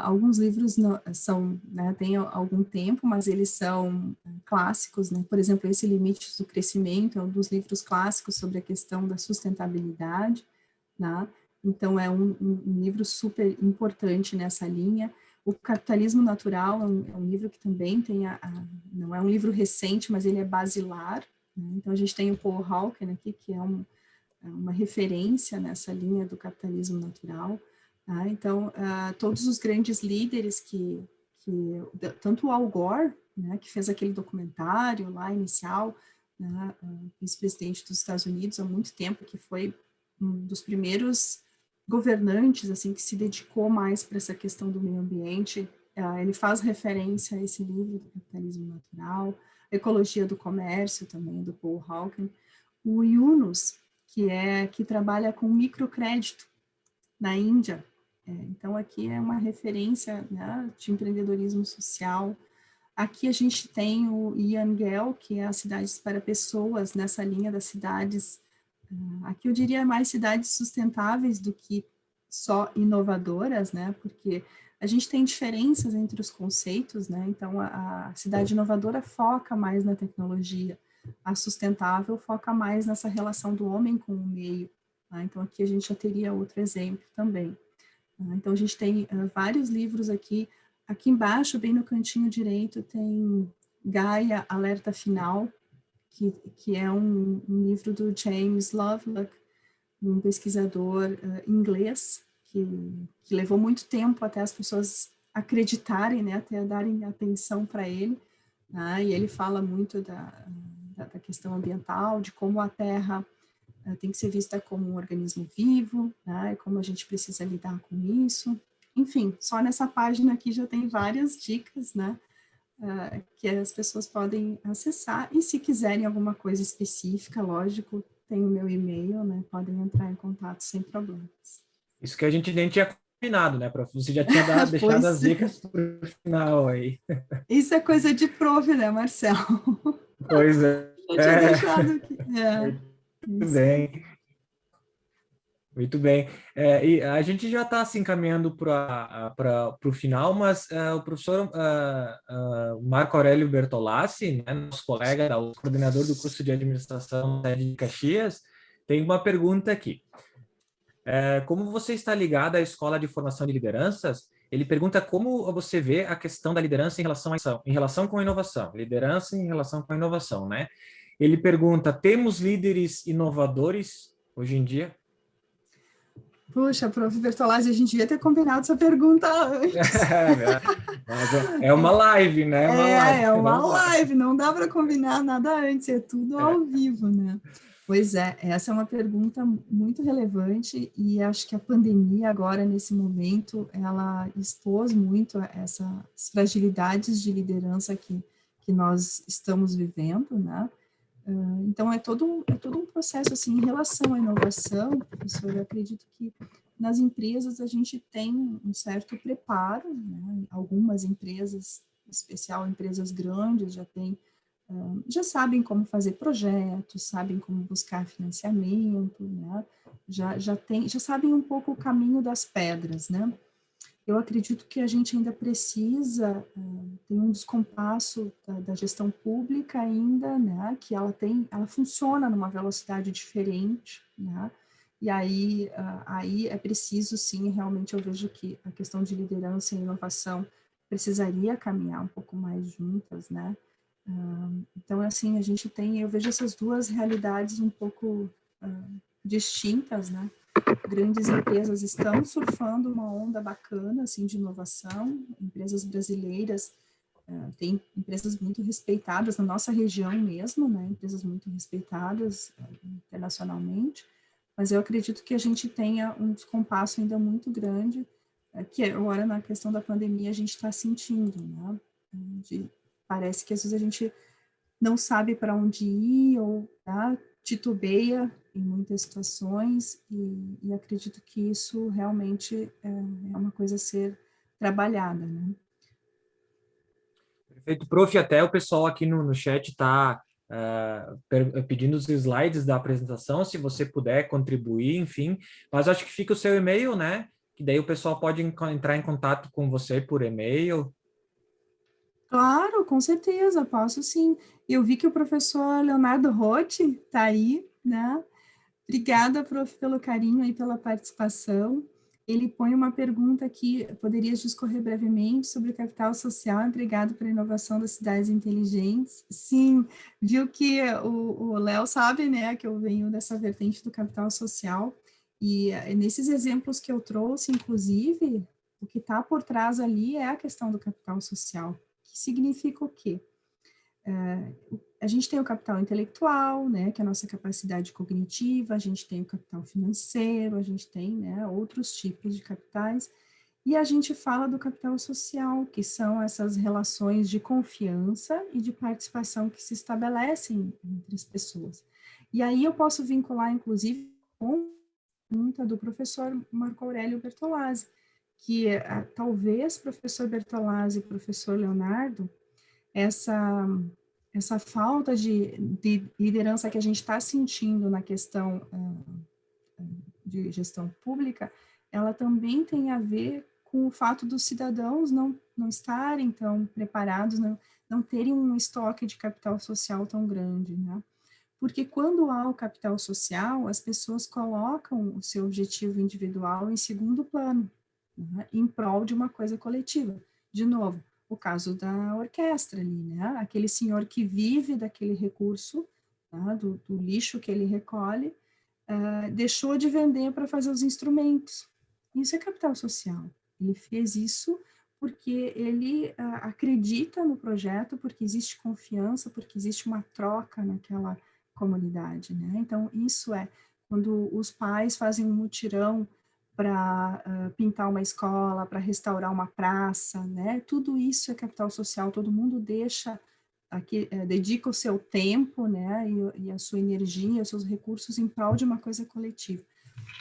Alguns livros são, né, tem algum tempo, mas eles são clássicos, né? Por exemplo, esse Limites do Crescimento é um dos livros clássicos sobre a questão da sustentabilidade, né? Então, é um livro super importante nessa linha. O Capitalismo Natural é um livro que também tem não é um livro recente, mas ele é basilar, né? Então, a gente tem o Paul Hawken aqui, que é uma referência nessa linha do capitalismo natural. Tá? Então, todos os grandes líderes tanto o Al Gore, né, que fez aquele documentário lá inicial, né, vice-presidente dos Estados Unidos há muito tempo, que foi um dos primeiros governantes assim que se dedicou mais para essa questão do meio ambiente. Ele faz referência a esse livro do Capitalismo Natural, Ecologia do Comércio também, do Paul Hawken. O Yunus, que trabalha com microcrédito na Índia. Então, aqui é uma referência, né, de empreendedorismo social. Aqui a gente tem o Ian Gell, que é as cidades para pessoas, nessa linha das cidades. Aqui eu diria mais cidades sustentáveis do que só inovadoras, né? Porque a gente tem diferenças entre os conceitos, né? Então, a cidade inovadora foca mais na tecnologia, a sustentável foca mais nessa relação do homem com o meio. Tá? Então, aqui a gente já teria outro exemplo também. Então, a gente tem vários livros aqui. Aqui embaixo, bem no cantinho direito, tem Gaia, Alerta Final, que é um livro do James Lovelock, um pesquisador inglês, que levou muito tempo até as pessoas acreditarem, né, até darem atenção para ele. Né, e ele fala muito da questão ambiental, de como a Terra tem que ser vista como um organismo vivo, né, e como a gente precisa lidar com isso. Enfim, só nessa página aqui já tem várias dicas, né, que as pessoas podem acessar, e se quiserem alguma coisa específica, lógico, tem o meu e-mail, né, podem entrar em contato sem problemas. Isso que a gente nem tinha combinado, né, prof? Você já tinha deixado as dicas para o final aí. Isso é coisa de prof, né, Marcelo? Pois é. Eu tinha deixado aqui. Muito bem. Muito bem. E a gente já está se encaminhando para o final, mas o professor Marco Aurélio Bertolassi, né, nosso colega, o coordenador do curso de administração da sede de Caxias, tem uma pergunta aqui. Como você está ligado à Escola de Formação de Lideranças, ele pergunta como você vê a questão da liderança em relação com a inovação. Liderança em relação com a inovação, né? Ele pergunta, temos líderes inovadores hoje em dia? Puxa, prof. Bertolazzi, a gente devia ter combinado essa pergunta antes. É uma live, né? É uma live, não dá para combinar nada antes, é tudo ao vivo, né? Pois é, essa é uma pergunta muito relevante e acho que a pandemia agora, nesse momento, ela expôs muito essas fragilidades de liderança que nós estamos vivendo, né? Então, é todo um processo, assim, em relação à inovação, professor, eu acredito que nas empresas a gente tem um certo preparo, né? Algumas empresas, em especial empresas grandes, já sabem como fazer projetos, sabem como buscar financiamento, né? Já sabem um pouco o caminho das pedras, né? Eu acredito que a gente ainda precisa, tem um descompasso da gestão pública ainda, né, que ela funciona numa velocidade diferente, né, e aí é preciso, sim, realmente eu vejo que a questão de liderança e inovação precisaria caminhar um pouco mais juntas, né, então, assim, eu vejo essas duas realidades um pouco distintas, né, grandes empresas estão surfando uma onda bacana, assim, de inovação, empresas brasileiras, tem empresas muito respeitadas na nossa região mesmo, né, empresas muito respeitadas internacionalmente, mas eu acredito que a gente tenha um descompasso ainda muito grande, que agora na questão da pandemia a gente está sentindo, né, parece que às vezes a gente não sabe para onde ir ou titubeia em muitas situações e acredito que isso realmente é uma coisa a ser trabalhada, né? Perfeito, prof. Até o pessoal aqui no chat está pedindo os slides da apresentação, se você puder contribuir, enfim. Mas acho que fica o seu e-mail, né? Que daí o pessoal pode entrar em contato com você por e-mail. Claro, com certeza, posso sim. Eu vi que o professor Leonardo Rotti está aí, né? Obrigada, prof, pelo carinho e pela participação. Ele põe uma pergunta aqui, poderias discorrer brevemente sobre o capital social empregado para a inovação das cidades inteligentes? Sim, viu que o Léo sabe, né, que eu venho dessa vertente do capital social, e nesses exemplos que eu trouxe, inclusive, o que está por trás ali é a questão do capital social, que significa o quê? A gente tem o capital intelectual, né, que é a nossa capacidade cognitiva, a gente tem o capital financeiro, a gente tem, né, outros tipos de capitais, e a gente fala do capital social, que são essas relações de confiança e de participação que se estabelecem entre as pessoas. E aí eu posso vincular, inclusive, com a pergunta do professor Marco Aurélio Bertolazzi, que talvez professor Bertolazzi e professor Leonardo, essa falta de liderança que a gente está sentindo na questão de gestão pública, ela também tem a ver com o fato dos cidadãos não estarem tão preparados, não terem um estoque de capital social tão grande, né? Porque quando há o capital social, as pessoas colocam o seu objetivo individual em segundo plano, né, em prol de uma coisa coletiva. De novo, o caso da orquestra ali, né? Aquele senhor que vive daquele recurso, tá? do lixo que ele recolhe, deixou de vender para fazer os instrumentos. Isso é capital social. Ele fez isso porque ele acredita no projeto, porque existe confiança, porque existe uma troca naquela comunidade, né? Então, isso é quando os pais fazem um mutirão para pintar uma escola, para restaurar uma praça, né? Tudo isso é capital social, todo mundo deixa aqui, dedica o seu tempo, né, e a sua energia, os seus recursos em prol de uma coisa coletiva.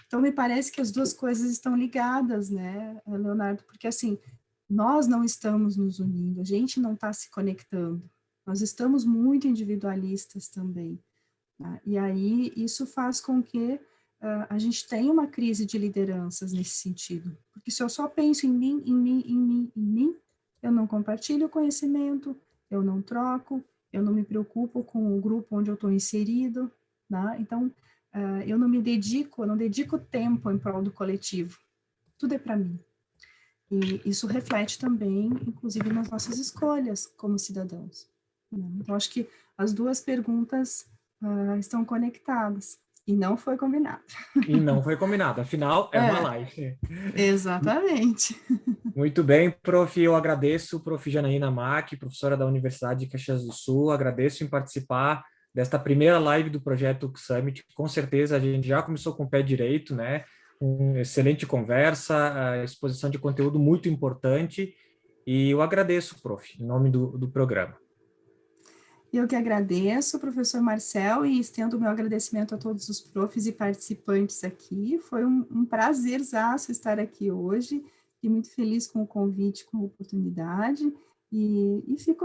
Então, me parece que as duas coisas estão ligadas, né, Leonardo, porque, assim, nós não estamos nos unindo, a gente não está se conectando, nós estamos muito individualistas também, tá? E aí isso faz com que a gente tenha uma crise de lideranças nesse sentido, porque se eu só penso em mim, em mim, em mim, em mim, eu não compartilho o conhecimento, eu não troco, eu não me preocupo com o grupo onde eu estou inserido, né? Então, eu não me dedico, eu não dedico tempo em prol do coletivo, tudo é para mim. E isso reflete também, inclusive, nas nossas escolhas como cidadãos, né? Então, acho que as duas perguntas estão conectadas, e não foi combinado. E não foi combinado, afinal, é uma live. Exatamente. Muito bem, prof. Eu agradeço, prof. Janaína Mack, professora da Universidade de Caxias do Sul. Agradeço em participar desta primeira live do projeto Summit. Com certeza a gente já começou com o pé direito, né? Uma excelente conversa, a exposição de conteúdo muito importante. E eu agradeço, prof., em nome do programa. Eu que agradeço, professor Marcel, e estendo o meu agradecimento a todos os profs e participantes aqui. Foi um prazerzaço estar aqui hoje, e muito feliz com o convite, com a oportunidade, e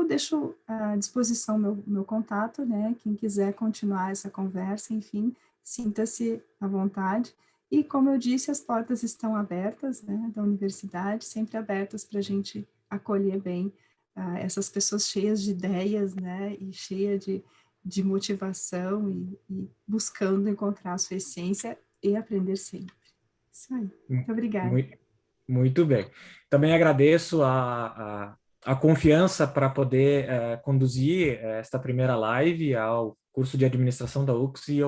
deixo à disposição meu contato, né? Quem quiser continuar essa conversa, enfim, sinta-se à vontade. E, como eu disse, as portas estão abertas, né, da universidade, sempre abertas para a gente acolher bem essas pessoas cheias de ideias, né, e cheias de motivação e buscando encontrar a sua essência e aprender sempre. Isso aí. Muito obrigada. Muito bem. Também agradeço a confiança para poder conduzir esta primeira live ao curso de administração da UX e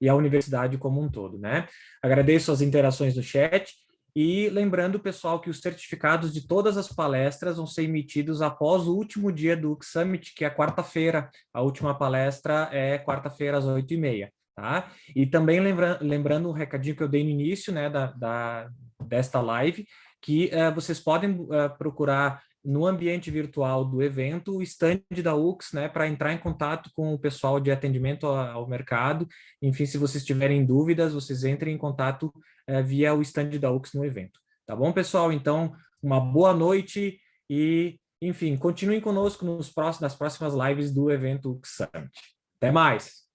e a universidade como um todo, né? Agradeço as interações no chat e lembrando, pessoal, que os certificados de todas as palestras vão ser emitidos após o último dia do UX Summit, que é quarta-feira. A última palestra é quarta-feira às 8h30, tá? E também lembrando um recadinho que eu dei no início, né, desta live, que vocês podem procurar no ambiente virtual do evento o stand da UX, né, para entrar em contato com o pessoal de atendimento ao mercado. Enfim, se vocês tiverem dúvidas, vocês entrem em contato via o stand da UX no evento. Tá bom, pessoal? Então, uma boa noite e, enfim, continuem conosco nas próximas lives do evento UX Summit. Até mais!